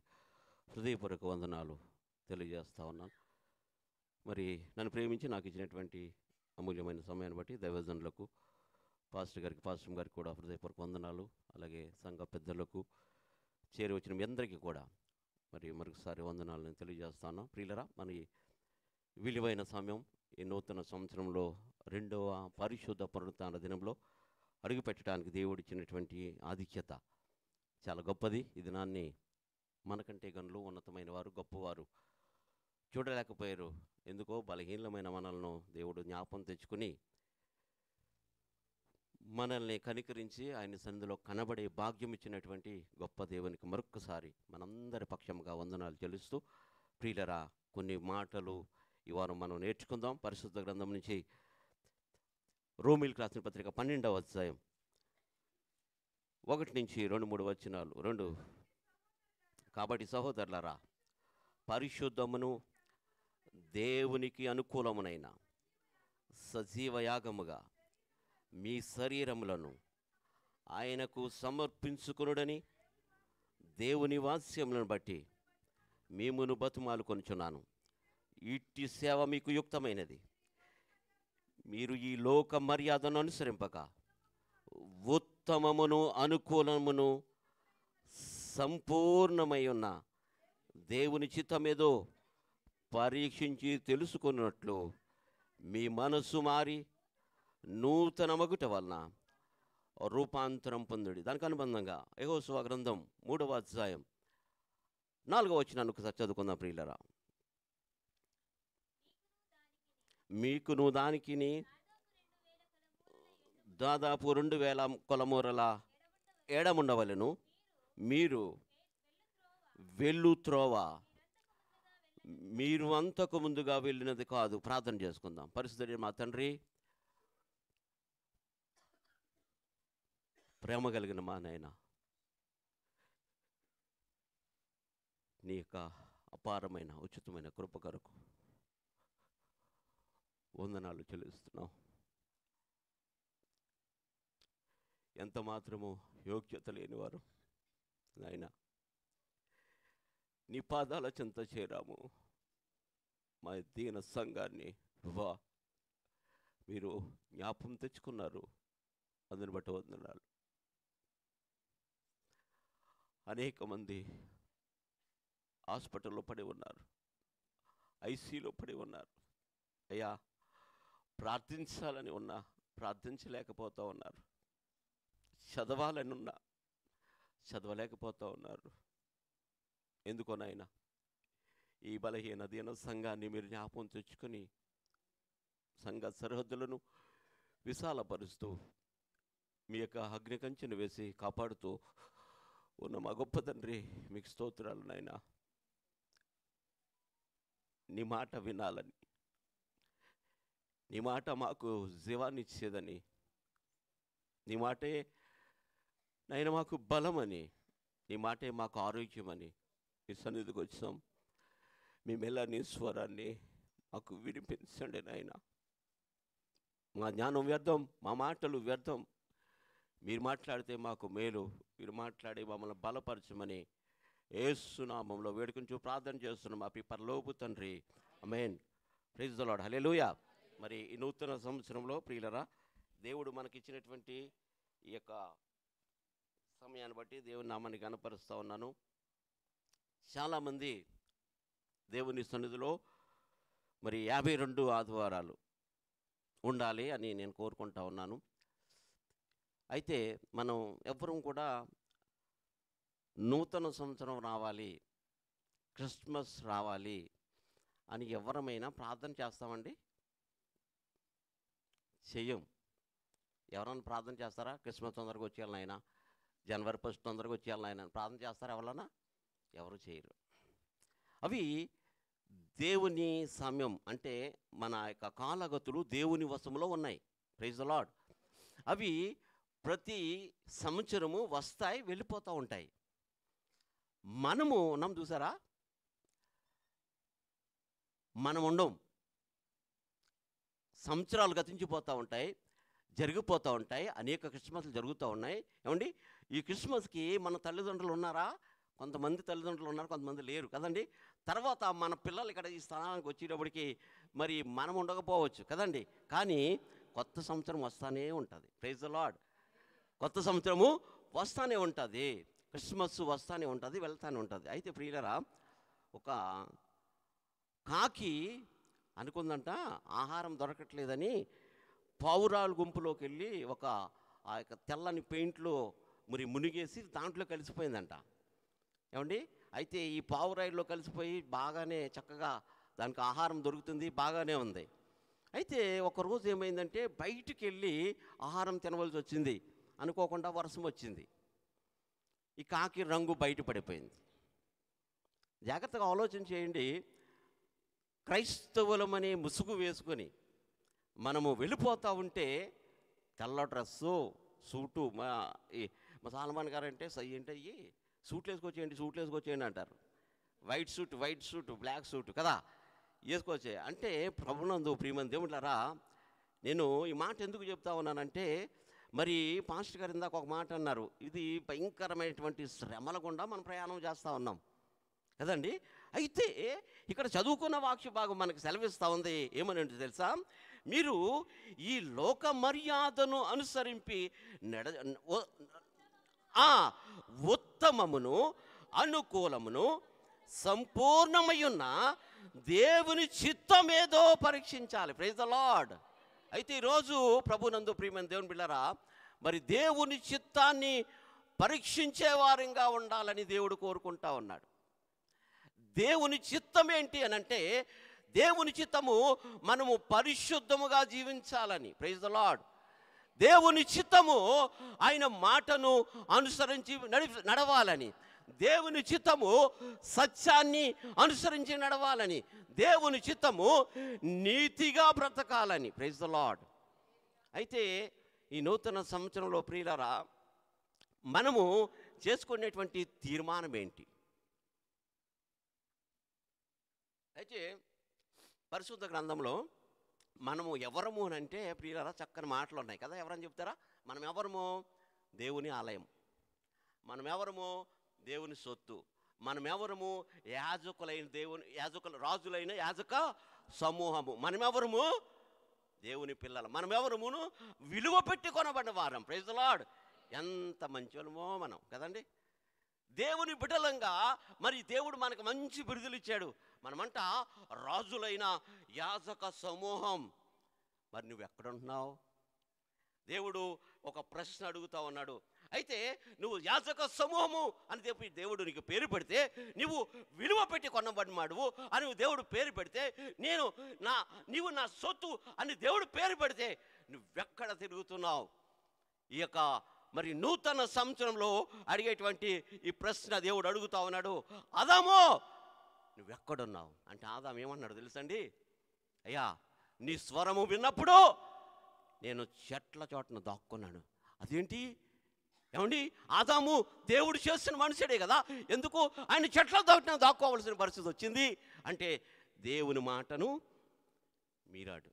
హృదయపూర్వక వందనాలు తెలియజేస్తా ఉన్నాను. మరి నన్ను ప్రేమించి నాకు ఇచ్చినటువంటి అమూల్యమైన సమయాన్ని బట్టి దైవజనులకు, పాస్టర్ గారికి కూడా హృదయపూర్వక వందనాలు. అలాగే సంఘ పెద్దలకు, చేరి వచ్చిన మీ అందరికీ కూడా మరి మరొకసారి వందనాలను తెలియజేస్తాను. ప్రియులరా, మన విలువైన సమయం ఈ నూతన సంవత్సరంలో 2వ పరిశుద్ధ పునరుత్థాన దినంలో అడుగుపెట్టడానికి దేవుడిచ్చినటువంటి ఆధిక్యత చాలా గొప్పది. ఈ దినాన్ని మనకంటే గనులు, ఉన్నతమైన వారు, గొప్పవారు చూడలేకపోయారు. ఎందుకో బలహీనమైన మనలను దేవుడు జ్ఞాపం తెచ్చుకుని మనల్ని కనికరించి ఆయన సన్నిధిలో కనబడే భాగ్యం ఇచ్చినటువంటి గొప్ప దేవునికి మరొక్కసారి మనందరి పక్షంగా వందనాలు చెల్లిస్తూ, ప్రియులరా, కొన్ని మాటలు ఈ వారం మనం నేర్చుకుందాం. పరిశుద్ధ గ్రంథం నుంచి రోమీయులకు రాసిన పత్రిక 12వ అధ్యాయం 1 నుంచి 2-3 వచనాలు. 2 కాబట్టి సహోదరులారా, పరిశుద్ధమును దేవునికి అనుకూలమునైన సజీవ యాగముగా మీ శరీరములను ఆయనకు సమర్పించుకొనుడని దేవుని వాత్సల్యములను బట్టి మేమును బతుమాలు కొనుచున్నాను. ఇట్టి సేవ మీకు యుక్తమైనది. మీరు ఈ లోక మర్యాదను అనుసరింపక ఉత్తమమును అనుకూలమును సంపూర్ణమై ఉన్న దేవుని చిత్తమేదో పరీక్షించి తెలుసుకున్నట్లు మీ మనస్సు మారి నూతన మగుట వలన రూపాంతరం పొందుడి. దానికి అనుబంధంగా యెహోషువ గ్రంథం 3వ అధ్యాయం 4వ వచనాన్ని ఒకసారి చదువుకుందాం. ప్రియులరా, మీకును దానికిని దాదాపు 2000 కొలమూరల ఎడముండవలెను. మీరు వెళ్ళు త్రోవ మీరు అంతకు ముందుగా వెళ్ళినది కాదు. ప్రార్థన చేసుకుందాం. పరిశుద్ధుడైన మా తండ్రి, ప్రేమ కలిగిన మా నాయన, నీ యొక్క అపారమైన ఉచితమైన కృప కొరకు వందనాలు చెల్లిస్తున్నాం. ఎంత మాత్రము యోగ్యత లేనివారు నాయన, నీ పాదాల చెంత చేరాము. మా దీన సంఘాన్ని మీరు జ్ఞాపం తెచ్చుకున్నారు. అందుని బట్టి వందనాలు. అనేక మంది హాస్పిటల్లో పడి ఉన్నారు, ఐసీలో పడి ఉన్నారు. అయ్యా, ప్రార్థించాలని ఉన్నా ప్రార్థించలేకపోతూ ఉన్నారు. చదవాలని ఉన్నా చదవలేకపోతూ ఉన్నారు. ఎందుకోనైనా ఈ బలహీన దీన సంఘాన్ని మీరు జ్ఞాపకం తెచ్చుకొని సంఘ సరిహద్దులను విశాలపరుస్తూ మీ యొక్క అగ్ని కంచెను వేసి కాపాడుతూ ఉన్న మా గొప్ప తండ్రి, మీకు స్తోత్రాలు నాయనా. నీ మాట వినాలని, నీ మాట మాకు జీవాన్ని ఇచ్చేదని, నీ మాటే నాయన మాకు బలమని, నీ మాటే మాకు ఆరోగ్యమని మీ సన్నిధికి వచ్చాం. మీ మెల్లని స్వరాన్ని మాకు వినిపించండి నాయన. మా జ్ఞానం వ్యర్థం, మా మాటలు వ్యర్థం. మీరు మాట్లాడితే మాకు మేలు. మీరు మాట్లాడి మమ్మల్ని బలపరచమని యేసు నామములో వేడుకొంచు ప్రార్థన చేస్తున్నాం మా పరలోకపు తండ్రి. ఆమేన్. Praise the Lord. హల్లెలూయా. మరి ఈ నూతన సంవత్సరంలో ప్రియులరా, దేవుడు మనకిచ్చినటువంటి ఈ యొక్క సమయాన్ని బట్టి దేవుని నామాన్ని గణపరుస్తూ ఉన్నాను. చాలామంది దేవుని సన్నిధిలో మరి 52 ఆదివారాలు ఉండాలి అని నేను కోరుకుంటా ఉన్నాను. అయితే మనం ఎవ్వరం కూడా నూతన సంవత్సరం రావాలి, క్రిస్మస్ రావాలి అని ఎవరమైనా ప్రార్థన చేస్తామండి? చెయ్యం. ఎవరైనా ప్రార్థన చేస్తారా? క్రిస్మస్ తొందరగా వచ్చేయాలి నాయన, జనవరి 1 తొందరగా వచ్చేయాలి నాయన ప్రార్థన చేస్తారా ఎవరన్నా? ఎవరు చేయరు. అవి దేవుని సమయం, అంటే మన యొక్క కాలగతులు దేవుని వశంలో ఉన్నాయి. Praise the Lord. అవి ప్రతి సంవత్సరము వస్తాయి, వెళ్ళిపోతూ ఉంటాయి. మనము ఉన్నాం చూసారా, మనం ఉండం. సంవత్సరాలు గతించిపోతూ ఉంటాయి, జరిగిపోతూ ఉంటాయి. అనేక క్రిస్మస్లు జరుగుతూ ఉన్నాయి. ఏమండి, ఈ క్రిస్మస్కి మన తల్లిదండ్రులు ఉన్నారా? కొంతమంది తల్లిదండ్రులు ఉన్నారు, కొంతమంది లేరు కదండి. తర్వాత మన పిల్లలు ఇక్కడ ఈ స్థానానికి వచ్చేటప్పటికి మరి మనం ఉండకపోవచ్చు కదండి. కానీ కొత్త సంవత్సరం వస్తూనే ఉంటుంది. Praise the Lord. కొత్త సంవత్సరము వస్తూనే ఉంటుంది, క్రిస్మస్ వస్తూనే ఉంటుంది, వెళ్తూనే ఉంటుంది. అయితే ప్రియులరా, ఒక కాకి అనుకుందంట ఆహారం దొరకట్లేదని పావురాల గుంపులోకి వెళ్ళి ఆ యొక్క తెల్లని పెయింట్లో మరి మునిగేసి దాంట్లో కలిసిపోయిందంట. ఏమండి, అయితే ఈ పావురాయిలో కలిసిపోయి బాగానే చక్కగా దానికి ఆహారం దొరుకుతుంది, బాగానే ఉంది. అయితే ఒకరోజు ఏమైందంటే బయటికి వెళ్ళి ఆహారం తినవలసి వచ్చింది. అనుకోకుండా వర్షం వచ్చింది, ఈ కాకి రంగు బయటపడిపోయింది. జాగ్రత్తగా ఆలోచన చేయండి. క్రైస్తవులమనే ముసుగు వేసుకొని మనము వెళ్ళిపోతూ ఉంటే తెల్ల డ్రెస్సు, సూటు, మా సల్మాన్ గారు అంటే ఏంటి అయ్యి సూట్లు వేసుకొచ్చేయండి అంటారు. వైట్ సూట్, బ్లాక్ సూట్ కదా వేసుకొచ్చే అంటే ప్రభునందు ప్రియమైన దేవుళ్ళారా, నేను ఈ మాట ఎందుకు చెప్తా ఉన్నానంటే, మరి పాస్టర్ గారు ఇందాక ఒక మాట అన్నారు, ఇది భయంకరమైనటువంటి శ్రమల గుండా మనం ప్రయాణం చేస్తూ ఉన్నాం కదండి. అయితే ఇక్కడ చదువుకున్న వాక్య భాగం మనకు సెలవిస్తూ ఉంది. ఏమని తెలుసా, మీరు ఈ లోక మర్యాదను అనుసరించి ఉత్తమమును అనుకూలమును సంపూర్ణమయ్యున్న దేవుని చిత్తమేదో పరీక్షించాలి. Praise the Lord. అయితే ఈరోజు ప్రభునందు ప్రియమైన దేవుని బిడ్డలారా, మరి దేవుని చిత్తాన్ని పరీక్షించే వారంగా ఉండాలని దేవుడు కోరుకుంటా ఉన్నాడు. దేవుని చిత్తం ఏంటి అని అంటే, దేవుని చిత్తము మనము పరిశుద్ధముగా జీవించాలని. Praise the Lord. దేవుని చిత్తము ఆయన మాటను అనుసరించి నడవాలని. దేవుని చిత్తము సత్యాన్ని అనుసరించి నడవాలని. దేవుని చిత్తము నీతిగా బ్రతకాలని. Praise the Lord. అయితే ఈ నూతన సంవత్సరంలో ప్రియులారా, మనము చేసుకునేటువంటి తీర్మానం ఏంటి? అయితే పరిశుద్ధ గ్రంథంలో మనము ఎవరము అని అంటే ప్రియులారా చక్కని మాటలు ఉన్నాయి కదా. ఎవరని చెప్తారా? మనం ఎవరము? దేవుని ఆలయం. మనం ఎవరము? దేవుని సొత్తు. మనం ఎవరము? రాజులైన యాజక సమూహము. మనం ఎవరము? దేవుని పిల్లలు. మనం ఎవరమును? విలువ పెట్టి కొనబడిన వారం. Praise the Lord. ఎంత మంచివాళ్ళమో మనం కదండి. దేవుని బిడ్డలంగా మరి దేవుడు మనకు మంచి బిరుదులు ఇచ్చాడు. మనమంట రాజులైన యాజక సమూహం. మరి నువ్వు ఎక్కడుంటున్నావు? దేవుడు ఒక ప్రశ్న అడుగుతా ఉన్నాడు. అయితే నువ్వు యాజక సమూహము అని చెప్పి దేవుడు నీకు పేరు పెడితే, నువ్వు విలువ పెట్టి కొనబడినాడు అని దేవుడు పేరు పెడితే, నీవు నా సొత్తు అని దేవుడు పేరు పెడితే నువ్వెక్కడ తిరుగుతున్నావు? ఈ యొక్క మరి నూతన సంవత్సరంలో అడిగేటువంటి ఈ ప్రశ్న దేవుడు అడుగుతా ఉన్నాడు. ఆదాము నువ్వెక్కడున్నావు అంటే ఆదాము ఏమన్నాడు తెలుసండి? అయ్యా, నీ స్వరము విన్నప్పుడు నేను చెట్ల చోటను దాక్కున్నాను. అదేంటి? ఏమండి, ఆదాము దేవుడు చేస్తున్న మనుషుడే కదా, ఎందుకు ఆయన చెట్ల చోటను దాక్కోవలసిన పరిస్థితి వచ్చింది అంటే దేవుని మాటను మీరాడు.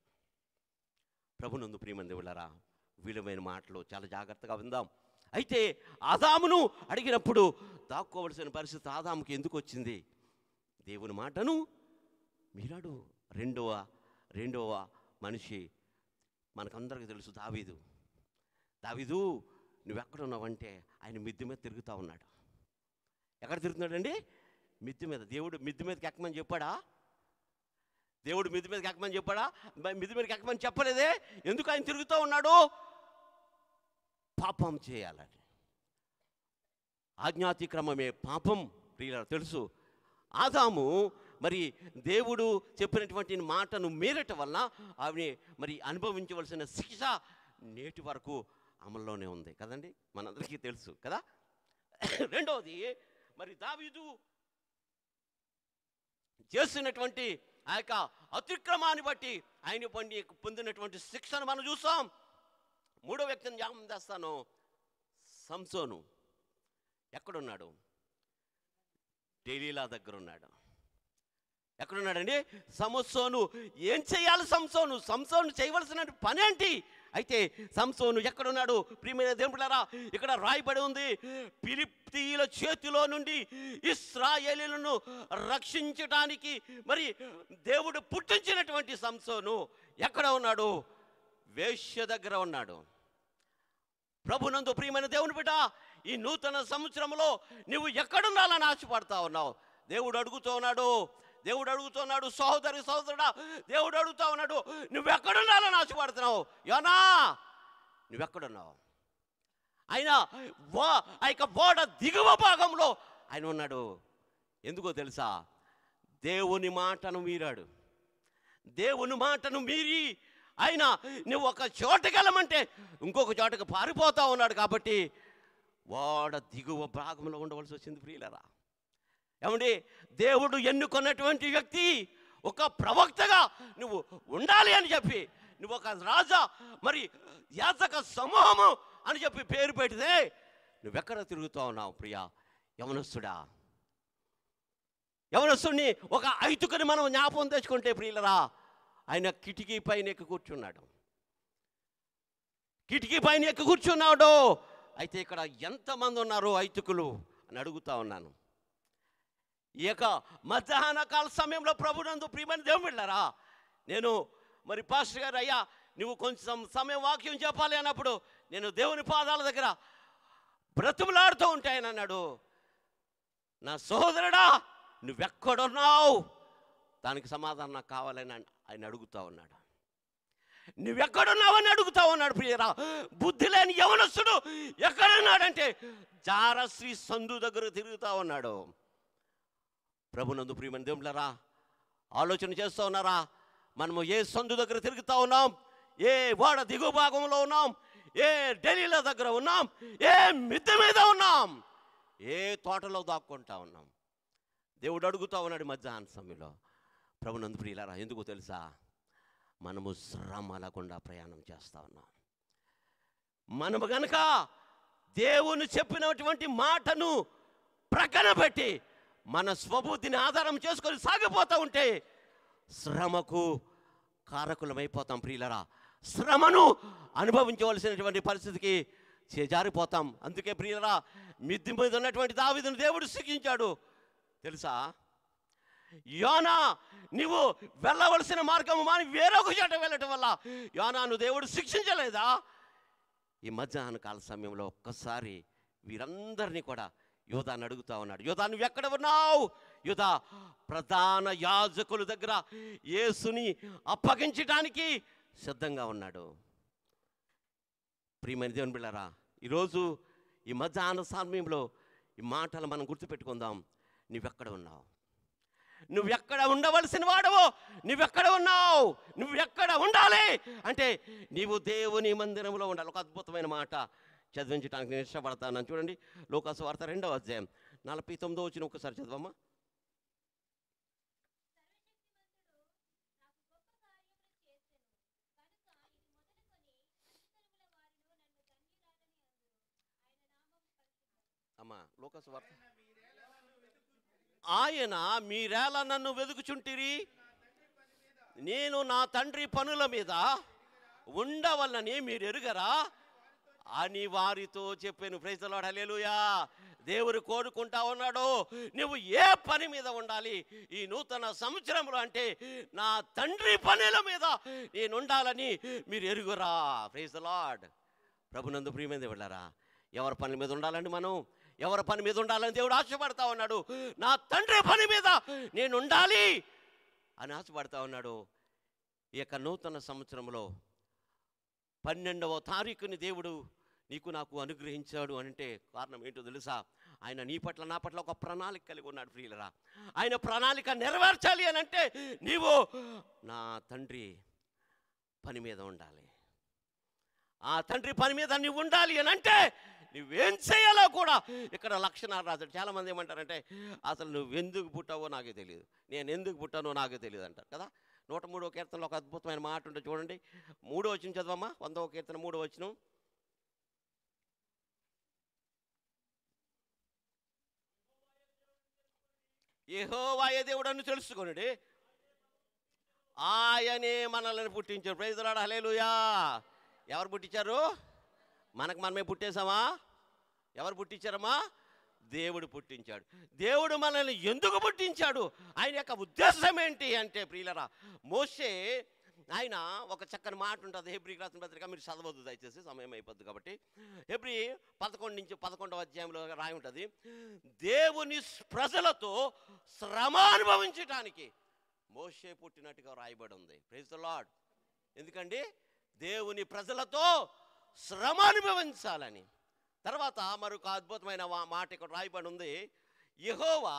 ప్రభునందు ప్రియమైన దేవుళ్ళారా, విలువైన మాటలు చాలా జాగ్రత్తగా విందాం. అయితే ఆదామును అడిగినప్పుడు దాక్కోవలసిన పరిస్థితి ఆదాముకి ఎందుకు వచ్చింది? దేవుని మాటను మీరాడు. రెండవ మనిషి మనకందరికీ తెలుసు, దావీదు. దావీదు నువ్వెక్కడున్నావంటే ఆయన మిద్దె మీద తిరుగుతూ ఉన్నాడు. ఎక్కడ తిరుగుతున్నాడండి? మిద్దె మీద. దేవుడు మిద్దె మీదకి ఎక్కమని చెప్పాడా? దేవుడు మిద్దె మీదకి ఎక్కమని చెప్పాడా? మిద్దె మీదకి ఎక్కమని చెప్పలేదే. ఎందుకు ఆయన తిరుగుతూ ఉన్నాడు? పాపం చేయాలని. ఆజ్ఞాతిక్రమమే పాపం ప్రియులారా తెలుసు. ఆదాము మరి దేవుడు చెప్పినటువంటి మాటను మీరటం వలన ఆవిడ మరి అనుభవించవలసిన శిక్ష నేటి వరకు అమల్లోనే ఉంది కదండి, మనందరికీ తెలుసు కదా. రెండవది, మరి దావీదు చేసినటువంటి ఆ యొక్క అతిక్రమాన్ని బట్టి ఆయన పొందినటువంటి శిక్షను మనం చూస్తాం. మూడో వ్యక్తిని జ్ఞాపకం చేస్తాను. సంసోను ఎక్కడున్నాడు? డెలీలా దగ్గర ఉన్నాడు. ఎక్కడున్నాడండి సంసోను? ఏం చేయాలి సంసోను చేయవలసిన పని ఏంటి? అయితే సంసోను ఎక్కడున్నాడు? ప్రియమైన దేవులారా, ఇక్కడ రాయబడి ఉంది, ఫిలిష్తీయుల చేతిలో నుండి ఇశ్రాయేలీయులను రక్షించడానికి మరి దేవుడు పుట్టించినటువంటి సంసోను ఎక్కడ ఉన్నాడు? వేశ్య దగ్గర ఉన్నాడు. ప్రభునందు ప్రియమైన దేవుని బిడ్డ, ఈ నూతన సంవత్సరంలో నువ్వు ఎక్కడుండాలని ఆశపడతా ఉన్నావు? దేవుడు అడుగుతూ ఉన్నాడు సహోదరి సహోదరుడా, దేవుడు అడుగుతా ఉన్నాడు, నువ్వెక్కడుండాలని ఆశపడుతున్నావు? యోనా నువ్వెక్కడున్నావు? ఆయన ఆ యొక్క ఓడ దిగువ భాగంలో ఆయన ఉన్నాడు. ఎందుకో తెలుసా? దేవుని మాటను మీరాడు. దేవుని మాటను మీరి ఆయన నువ్వు ఒక చోటకి వెళ్ళమంటే ఇంకొక చోటకి పారిపోతా ఉన్నాడు. కాబట్టి ఓడ దిగువ భాగంలో ఉండవలసి వచ్చింది ప్రియులారా. ఏమండి, దేవుడు ఎన్నుకున్నటువంటి వ్యక్తి ఒక ప్రవక్తగా నువ్వు ఉండాలి అని చెప్పి, నువ్వు ఒక రాజా మరి యాజక సమూహము అని చెప్పి పేరు పెడితే నువ్వెక్కడ తిరుగుతూ ఉన్నావు ప్రియా యవనస్తుడిని ఒక ఐదుకని మనం జ్ఞాపకం తెచ్చుకుంటే ప్రియులరా, ఆయన కిటికీ పైన ఎక్కి కూర్చున్నాడు. అయితే ఇక్కడ ఎంతమంది ఉన్నారు ఐదుకులు అని అడుగుతా ఉన్నాను. ఈ యొక్క మధ్యాహ్న కాల సమయంలో ప్రభునందు ప్రియమైన దేవుని బిడ్డలారా, నేను మరి పాస్టర్ గారు, అయ్యా నువ్వు కొంచెం సమయం వాక్యం చెప్పాలి అన్నప్పుడు నేను దేవుని పాదాల దగ్గర బ్రతుములాడుతూ ఉంటే ఆయన అన్నాడు, నా సహోదరుడా నువ్వెక్కడున్నావు? దానికి సమాధానం నాకు కావాలని ఆయన అడుగుతా ఉన్నాడు. నువ్వెక్కడున్నావని అడుగుతా ఉన్నాడు ప్రియరా. బుద్ధి లేని యవనస్తుడు ఎక్కడున్నాడంటే జారశ్రీ సందు దగ్గర తిరుగుతూ ఉన్నాడు. ప్రభునందు ప్రియమైన దేవుళ్ళారా, ఆలోచన చేస్తూ ఉన్నారా? మనము ఏ సందు దగ్గర తిరుగుతూ ఉన్నాం? ఏ ఓడ దిగువ భాగంలో ఉన్నాం? ఏ ఢిల్లీల దగ్గర ఉన్నాం? ఏ మిద్దె మీద ఉన్నాం? ఏ తోటలో దాక్కుంటా ఉన్నాం? దేవుడు అడుగుతూ ఉన్నాడు మధ్యాహ్న సమయంలో. ప్రభునందు ప్రియులారా, ఎందుకో తెలుసా? మనము శ్రమ లేకుండా ప్రయాణం చేస్తూ ఉన్నాం. మనము గనక దేవుని చెప్పినటువంటి మాటను ప్రక్కన పెట్టి మన స్వబుద్ధిని ఆధారం చేసుకొని సాగిపోతూ ఉంటే శ్రమకు కారకులమైపోతాం ప్రియులరా. శ్రమను అనుభవించవలసినటువంటి పరిస్థితికి చేజారిపోతాం. అందుకే ప్రియులరా, మిద్దె మీద ఉన్నటువంటి దావీదును దేవుడు శిక్షించాడు తెలుసా? యోనా నీవు వెళ్ళవలసిన మార్గము మాని వేరొక చోట వెళ్ళటం వల్ల యోనాను దేవుడు శిక్షించలేదా? ఈ మధ్యాహ్న కాల సమయంలో ఒక్కసారి వీరందరినీ కూడా యోధాన్ని అడుగుతా ఉన్నాడు. యోధా నువ్వు ఎక్కడ ఉన్నావు? యోధా ప్రధాన యాజకుల దగ్గర యేసుని అప్పగించడానికి సిద్ధంగా ఉన్నాడు. ప్రియమైన దేవుని బిడ్డలారా, ఈరోజు ఈ మధ్యాహ్న సమయంలో ఈ మాటలు మనం గుర్తుపెట్టుకుందాం. నువ్వెక్కడ ఉన్నావు? నువ్వెక్కడ ఉండవలసిన వాడవో నువ్వెక్కడ ఉన్నావు? నువ్వెక్కడ ఉండాలి అంటే నీవు దేవుని మందిరంలో ఉండాలి. ఒక అద్భుతమైన మాట చదివించడానికి నేను ఇష్టపడతాను. చూడండి, లూకాసు వార్త 2వ అధ్యాయం 49వ వచనం ఒకసారి చదవమ్మా. అమ్మా, లూకాసు వార్త. ఆయన మీరేలా నన్ను వెతుకుచుంటిరి? నేను నా తండ్రి పనుల మీద ఉండవల్లని మీరు ఎరుగరా అని వారితో చెప్పాను. ప్రైజ్ ది లార్డ్, హల్లెలూయా. దేవుడు కోరుకుంటా ఉన్నాడు, నువ్వు ఏ పని మీద ఉండాలి ఈ నూతన సంవత్సరంలో అంటే నా తండ్రి పనుల మీద నేను ఉండాలని మీరు ఎరుగురా. Praise the lord. ప్రభునందు ప్రియమైన దేవుళ్ళారా, ఎవరి పని మీద ఉండాలండి మనం? ఎవరి పని మీద ఉండాలని దేవుడు ఆశపడతా ఉన్నాడు. నా తండ్రి పని మీద నేను ఉండాలి అని ఆశపడతా ఉన్నాడు. ఈ యొక్క నూతన సంవత్సరంలో 12వ తారీఖుని దేవుడు నీకు నాకు అనుగ్రహించాడు అంటే కారణం ఏంటో తెలుసా? ఆయన నీ పట్ల నా పట్ల ఒక ప్రణాళిక కలిగి ఉన్నాడు ప్రియులరా. ఆయన ప్రణాళిక నెరవేర్చాలి అని అంటే నీవు నా తండ్రి పని మీద ఉండాలి. ఆ తండ్రి పని మీద నువ్వు ఉండాలి అని అంటే నువ్వేం చేయాలో కూడా ఇక్కడ లక్షణాలు రాశాడు. చాలామంది ఏమంటారంటే అసలు నువ్వు ఎందుకు పుట్టావో నాకే తెలియదు, నేను ఎందుకు పుట్టానో నాకే తెలియదు అంటారు కదా. 103వ కీర్తనలో ఒక అద్భుతమైన మాట ఉంటుంది చూడండి. 3వ వచనం చదవమ్మా. 100వ కీర్తన 3వ వచనం. యెహోవాయే దేవుడని తెలుసుకొనుడి, ఆయనే మనల్ని పుట్టించారు. ప్రైజ్ ది లార్డ్, హల్లెలూయా. ఎవరు పుట్టించారు? మనకు మనమే పుట్టేశామా? ఎవరు పుట్టించారమ్మా? దేవుడు పుట్టించాడు. దేవుడు మనల్ని ఎందుకు పుట్టించాడు? ఆయన యొక్క ఉద్దేశం ఏంటి అంటే ప్రియులరా, మోషే ఆయన ఒక చక్కని మాట ఉంటుంది. హెబ్రీకి రాసిన పత్రిక మీరు చదవద్దు దయచేసి, సమయం అయిపోద్ది కాబట్టి. హెబ్రీ 11 నుంచి 11వ అధ్యాయంలో రాయి ఉంటుంది, దేవుని ప్రజలతో శ్రమ అనుభవించటానికి మోషే పుట్టినట్టుగా రాయబడి ఉంది. Praise the Lord. ఎందుకండి? దేవుని ప్రజలతో శ్రమ అనుభవించాలని. తర్వాత మరొక అద్భుతమైన మాట ఇక్కడ రాయబడి ఉంది, యెహోవా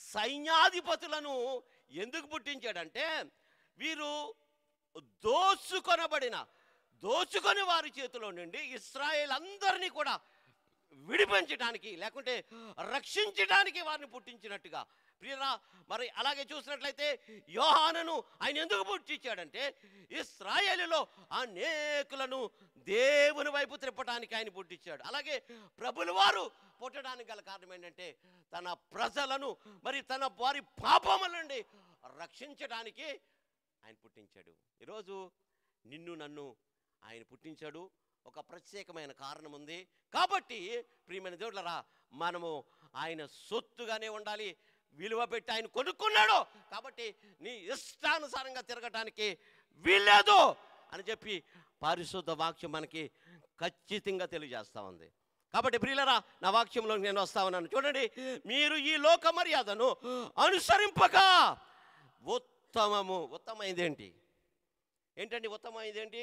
సైన్యాధిపతులను ఎందుకు పుట్టించాడంటే వీరు దోచుకొని వారి చేతిలో నుండి ఇశ్రాయేల్ అందరినీ కూడా విడిపించడానికి లేకుంటే రక్షించడానికి వారిని పుట్టించినట్టుగా. ప్రియరా, మరి అలాగే చూసినట్లయితే యోహానును ఆయన ఎందుకు పుట్టించాడంటే ఇశ్రాయేలులో అనేకులను దేవుని వైపు త్రిప్పడానికి ఆయన పుట్టించాడు. అలాగే ప్రభుల వారు పుట్టడానికి గల కారణం ఏంటంటే తన ప్రజలను మరి వారి పాపముల నుండి రక్షించడానికి ఆయన పుట్టించాడు. ఈరోజు నిన్ను నన్ను ఆయన పుట్టించాడు. ఒక ప్రత్యేకమైన కారణం ఉంది. కాబట్టి ప్రియమైన దేవుళ్ళరా, మనము ఆయన సొత్తుగానే ఉండాలి. విలువ పెట్టి ఆయన కొనుక్కున్నాడు కాబట్టి నీ ఇష్టానుసారంగా తిరగటానికి వీల్లేదు అని చెప్పి పరిశుద్ధ వాక్యం మనకి ఖచ్చితంగా తెలియజేస్తూ ఉంది. కాబట్టి ప్రియులరా, నా వాక్యంలో నేను వస్తా ఉన్నాను. చూడండి, మీరు ఈ లోక మర్యాదను అనుసరింపక ఉత్తమైంది ఏంటండి? ఉత్తమైంది ఏంటి?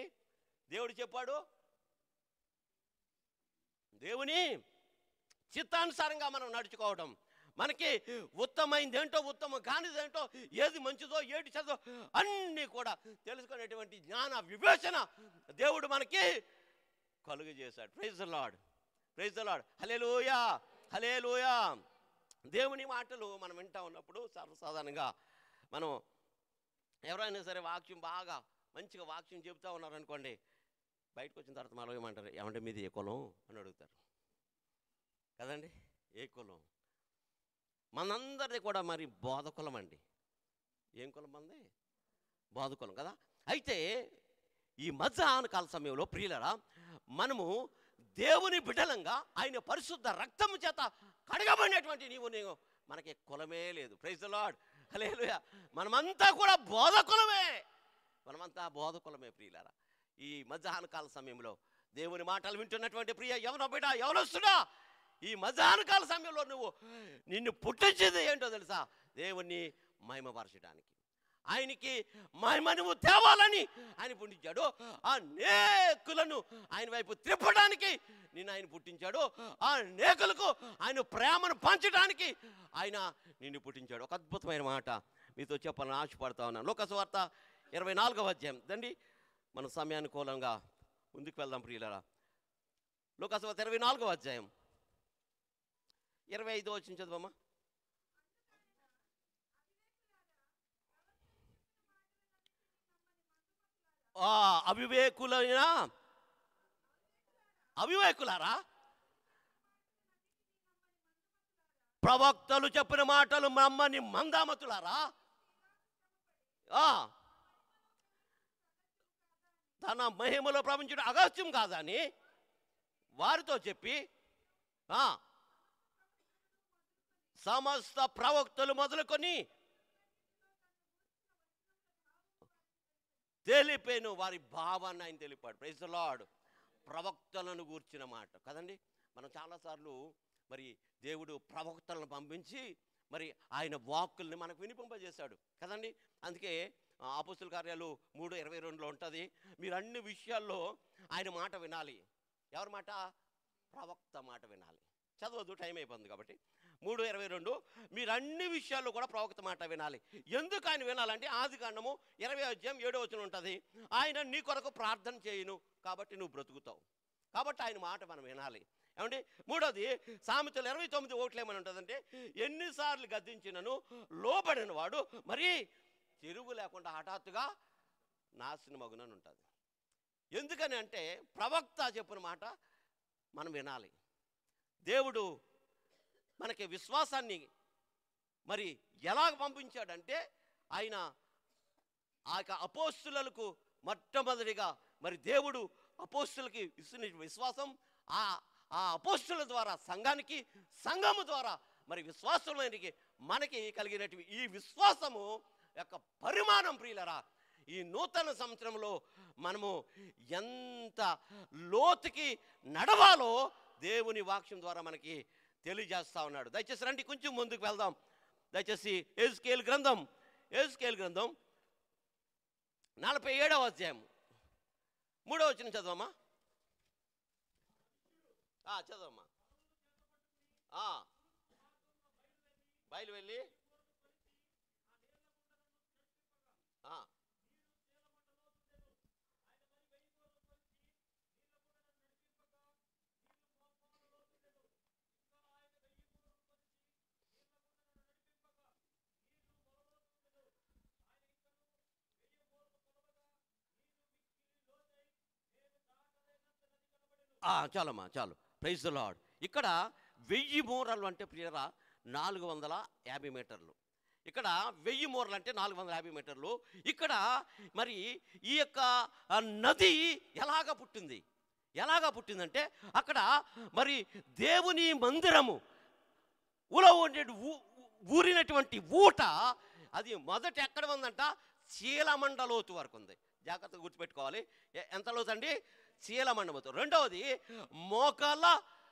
దేవుడు చెప్పాడు, దేవుని చిత్తానుసారంగా మనం నడుచుకోవడం. మనకి ఉత్తమైంది ఏంటో, ఉత్తమం కానిదేంటో, ఏది మంచిదో ఏది చెదో అన్నీ కూడా తెలుసుకునేటువంటి జ్ఞాన వివేచన దేవుడు మనకి కలుగజేశాడు. Praise the Lord, praise the Lord, హల్లెలూయా, హల్లెలూయా. దేవుని మాటలు మనం వింటా ఉన్నప్పుడు సర్వసాధారణంగా మనం ఎవరైనా సరే వాక్యం బాగా మంచిగా వాక్యం చెబుతూ ఉన్నారనుకోండి, బయటకు వచ్చిన తర్వాత మనం ఏమంటారు? ఏమంటే మీది ఏ కులం అని అడుగుతారు కదండి. ఏ కులం? మనందరిది కూడా మరి బోధకులం అండి. ఏం కులం మంది? బోధకులం కదా. అయితే ఈ మధ్యాహ్న కాల సమయంలో ప్రియులరా, మనము దేవుని బిడ్డలంగా ఆయన పరిశుద్ధ రక్తము చేత కడగబడినటువంటి నేను మనకి కులమే లేదు. ప్రైజ్ ది లార్డ్, హల్లెలూయా. మనమంతా కూడా బోధకులమే, మనమంతా బోధకులమే ప్రియులారా. ఈ మధ్యాహ్న కాల సమయంలో దేవుని మాటలు వింటున్నటువంటి ప్రియ యవన బిడ్డ, యవనస్తుడా, ఈ మధ్యాహ్న కాల సమయంలో నిన్ను పుట్టించింది ఏంటో తెలుసా? దేవుణ్ణి మహిమపరచడానికి, ఆయనకి మహిమ నువ్వు తేవాలని ఆయన పుట్టించాడు. అనేకులను ఆయన వైపు త్రిప్పడానికి నిన్ను ఆయన పుట్టించాడు. ఆ అనేకులకు ఆయన ప్రేమను పంచడానికి ఆయన నిన్ను పుట్టించాడు. ఒక అద్భుతమైన మాట మీతో చెప్పాలని ఆశపడతా ఉన్నాను. లోక సువార్త 24వ అధ్యాయం దండి. మన సమయానుకూలంగా ముందుకు వెళ్దాం ప్రియులరా. లోక సువార్త 24వ అధ్యాయం 25వ వచనం చదవమ్మా. అవివేకులారా, ప్రవక్తలు చెప్పిన మాటలు నమ్మని మందామతులారా, తన మహిమలో ప్రవహించడం అగత్యం కాదని వారితో చెప్పి సమస్త ప్రవక్తలు మొదలుకొని తెలిపాను. వారి భావాన్ని ఆయన తెలిపాడు. Praise the Lord. ప్రవక్తలను గూర్చిన మాట కదండి. మనం చాలాసార్లు మరి దేవుడు ప్రవక్తలను పంపించి మరి ఆయన వాక్కుల్ని మనకు వినిపింపజేశాడు కదండి. అందుకే అపోస్తుల కార్యాలు 3:22 ఉంటుంది, మీరు అన్ని విషయాల్లో ఆయన మాట వినాలి. ఎవరి మాట? ప్రవక్త మాట వినాలి. చదవద్దు, టైం అయిపోతుంది కాబట్టి. 3:22 మీరు అన్ని విషయాల్లో కూడా ప్రవక్త మాట వినాలి. ఎందుకు ఆయన వినాలంటే ఆదికాండము 20:7 ఉంటుంది, ఆయన నీ కొరకు ప్రార్థన చేయను కాబట్టి నువ్వు బ్రతుకుతావు. కాబట్టి ఆయన మాట మనం వినాలి. ఏమండి? మూడోది సామెతలు 29:1 ఏమని ఉంటుందంటే, ఎన్నిసార్లు గద్దించినను లోబడిన వాడు మరి తిరుగు లేకుండా హఠాత్తుగా నాశనమగునని ఉంటుంది. ఎందుకని అంటే ప్రవక్త చెప్పిన మాట మనం వినాలి. దేవుడు మనకి విశ్వాసాన్ని మరి ఎలాగ పంపించాడంటే, ఆయన ఆ యొక్క అపోస్తులకు మొట్టమొదటిగా మరి దేవుడు అపోస్తులకి ఇస్తున్న విశ్వాసం, ఆ అపోస్తుల ద్వారా సంఘానికి, సంఘము ద్వారా మరి విశ్వాసమైనకి మనకి కలిగినటువంటి ఈ విశ్వాసము యొక్క పరిమాణం ప్రియులరా, ఈ నూతన సంవత్సరంలో మనము ఎంత లోతుకి నడవాలో దేవుని వాక్యం ద్వారా మనకి తెలియజేస్తా ఉన్నాడు. దయచేసి రండి కొంచెం ముందుకు వెళ్దాం. దయచేసి యెహెజ్కేలు గ్రంథం 47వ అధ్యాయం 3వ వచనం చదవమ్మా. చదవమ్మా. బయలు వెళ్ళి చాలమ్మా, చాలు. Praise the Lord. ఇక్కడ 1000 మూరలు అంటే ప్రియరా 450 మీటర్లు. ఇక్కడ 1000 మూరలు అంటే 450 మీటర్లు. ఇక్కడ మరి ఈ యొక్క నది ఎలాగ పుట్టిందంటే అక్కడ మరి దేవుని మందిరము ఊలో ఉండే ఊరినటువంటి ఊట అది మొదట ఎక్కడ ఉందంట? చీలమండ లోతు వరకు ఉంది. జాగ్రత్తగా గుర్తుపెట్టుకోవాలి. ఎంత లోతు అండి? చీలమండమవుతు. రెండవది మోకాళ్ళ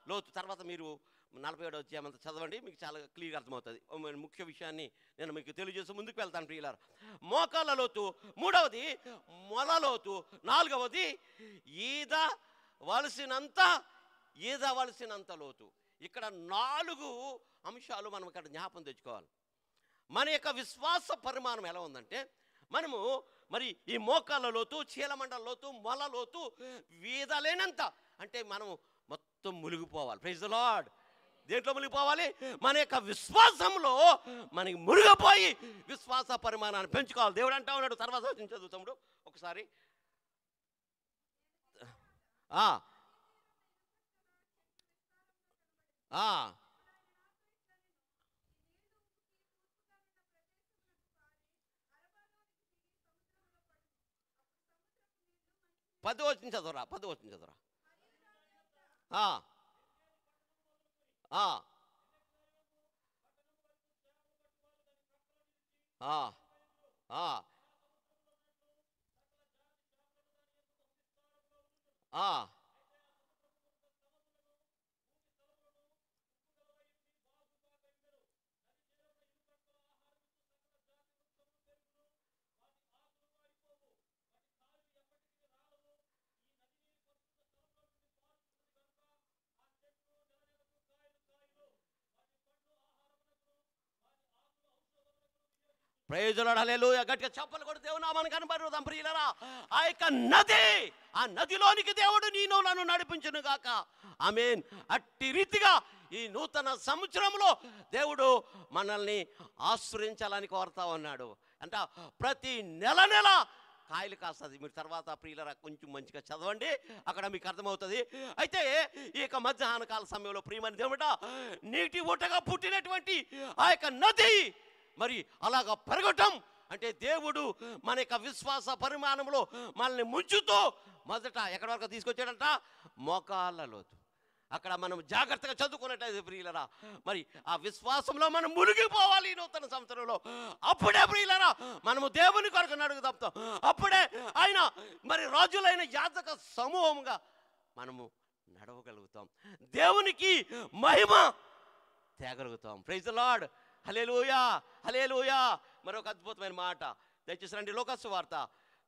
లోతు. తర్వాత మీరు 47వ అధ్యాయం అంతా చదవండి, మీకు చాలా క్లియర్గా అర్థమవుతుంది. ముఖ్య విషయాన్ని నేను మీకు తెలియజేసి ముందుకు వెళ్తాను ప్రియులారా. మోకాళ్ళ లోతు. మూడవది మొల లోతు. నాలుగవది ఈదవలసినంత లోతు. ఇక్కడ 4 అంశాలు మనం ఇక్కడ జ్ఞాపకం తెచ్చుకోవాలి. మన యొక్క విశ్వాస పరిమాణం ఎలా ఉందంటే, మనము మరి ఈ మోకాళ్ళ లోతు, చీలమండల లోతు, మొల లోతు వీదలేనంత అంటే మనం మొత్తం మునిగిపోవాలి. Praise the lord. దేంట్లో మునిగిపోవాలి? మన యొక్క విశ్వాసంలో మనకి మునిగిపోయి విశ్వాస పరిమాణాన్ని పెంచుకోవాలి. దేవుడు అంటా ఉన్నాడు. తర్వాత చదువుతాడు ఒకసారి. పది వచ్చిన చదువురా. Praise the Lord. హల్లెలూయా. గట్టిగా చప్పలు కొట్టి దేవుని నామానికి కనబడుదాం ప్రియులారా. ఆ యొక్క నది, ఆ నదిలోనికి దేవుడు నేను నన్ను నడిపించును గాక. ఆమేన్. అట్టి రీతిగా ఈ నూతన సంవత్సరంలో దేవుడు మనల్ని ఆశ్రయించాలని కోరుతా ఉన్నాడు. అంటే ప్రతి నెల కాయలు కాస్తుంది. మీరు తర్వాత ప్రియులరా కొంచెం మంచిగా చదవండి, అక్కడ మీకు అర్థమవుతుంది. అయితే ఈ యొక్క మధ్యాహ్న కాల సమయంలో ప్రియమైన దేవుడా, నీటి ఊటగా పుట్టినటువంటి ఆ యొక్క నది మరి అలాగా పెరగటం అంటే దేవుడు మన యొక్క విశ్వాస పరిమాణంలో మనల్ని ముంచుతూ మొదట ఎక్కడి వరకు తీసుకొచ్చాడంట? మోకాళ్ళ లోతు. అక్కడ మనం జాగ్రత్తగా చదువుకున్నట్టయితే ప్రియులరా, మరి ఆ విశ్వాసంలో మనం మునిగిపోవాలి ఈ నూతన సంవత్సరంలో. అప్పుడే ప్రియులరా మనము దేవుని కొరకు నడుగుతాం. అప్పుడే ఆయన మరి రాజులైన యాజక సమూహంగా మనము నడవగలుగుతాం, దేవునికి మహిమ తేగలుగుతాం. Praise the Lord. హల్లెలూయా, హల్లెలూయా. మరొక అద్భుతమైన మాట దయచేసి రండి. లూకాసు వార్త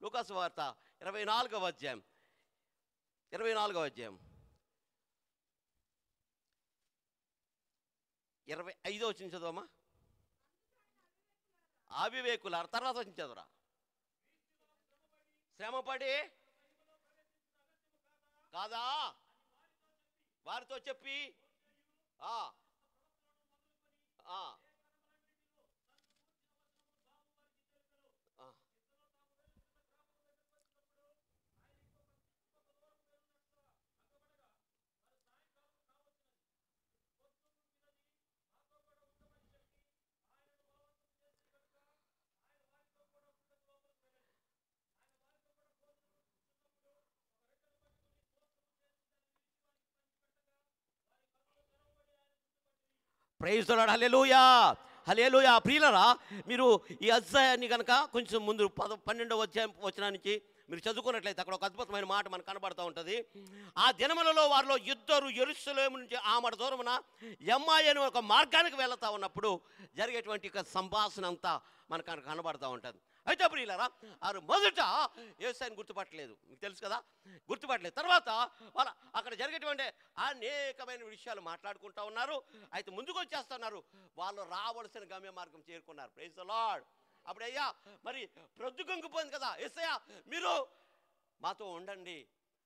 24వ అధ్యాయం 25వ వచ్చిన చదువమ్మా. అవివేకుల తర్వాత వచ్చిన చదువురా. శ్రమపడి కాదా వారితో చెప్పి ప్రైజ్ ది లార్డ్. హల్లెలూయా, హల్లెలూయా. ప్రియులరా, మీరు ఈ అధ్యాయాన్ని కనుక కొంచెం ముందు 12వ అధ్యాయం వచనానికి మీరు చదువుకున్నట్లయితే అక్కడ ఒక అద్భుతమైన మాట మనకు కనబడుతూ ఉంటుంది. ఆ దినములలో వారిలో ఇద్దరు యెరూషలేము నుంచి ఆమడ దూరమున ఎమ్మాయి అనే ఒక మార్గానికి వెళుతూ ఉన్నప్పుడు జరిగేటువంటి ఒక సంభాషణ అంతా మనకు కనబడుతూ ఉంటుంది. అయితే ప్రియులారా, వారు మొదట యేసుని గుర్తుపట్టలేదు, మీకు తెలుసు కదా, గుర్తుపట్టలేదు. తర్వాత వాళ్ళ అక్కడ జరిగేటువంటి అనేకమైన విషయాలు మాట్లాడుకుంటూ ఉన్నారు. అయితే ముందుకు వచ్చేస్తున్నారు, వాళ్ళు రావలసిన గమ్య మార్గం చేరుకున్నారు. Praise the Lord. అప్పుడు అయ్యా మరి ప్రొద్దుగొంగిపోయింది కదా, యేసయ్య మీరు మాతో ఉండండి.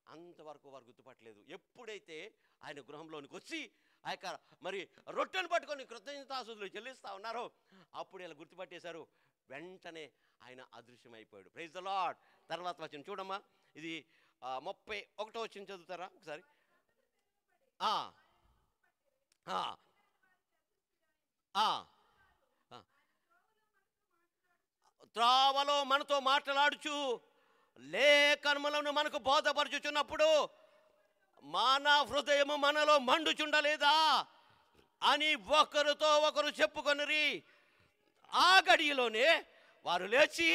అంతవరకు వారు గుర్తుపట్టలేదు. ఎప్పుడైతే ఆయన గృహంలోనికి వచ్చి ఆ యొక్క మరి రొట్టెను పట్టుకొని కృతజ్ఞతాస్తుతులు చెల్లిస్తూ ఉన్నారో అప్పుడు ఇలా గుర్తుపట్టేశారు. వెంటనే ఆయన అదృశ్యమైపోయాడు. Praise the lord. తర్వాత వచ్చిన చూడమ్మా, ఇది 31వ వచ్చిన చదువుతారా ఒకసారి. త్రావలో మనతో మాట్లాడుచు లేఖనములను మనకు బోధపరచుచున్నప్పుడు మన హృదయము మనలో మండుచుండలేదా అని ఒకరితో ఒకరు చెప్పుకొనిరి. ఆ గడియలోనే వారు లేచి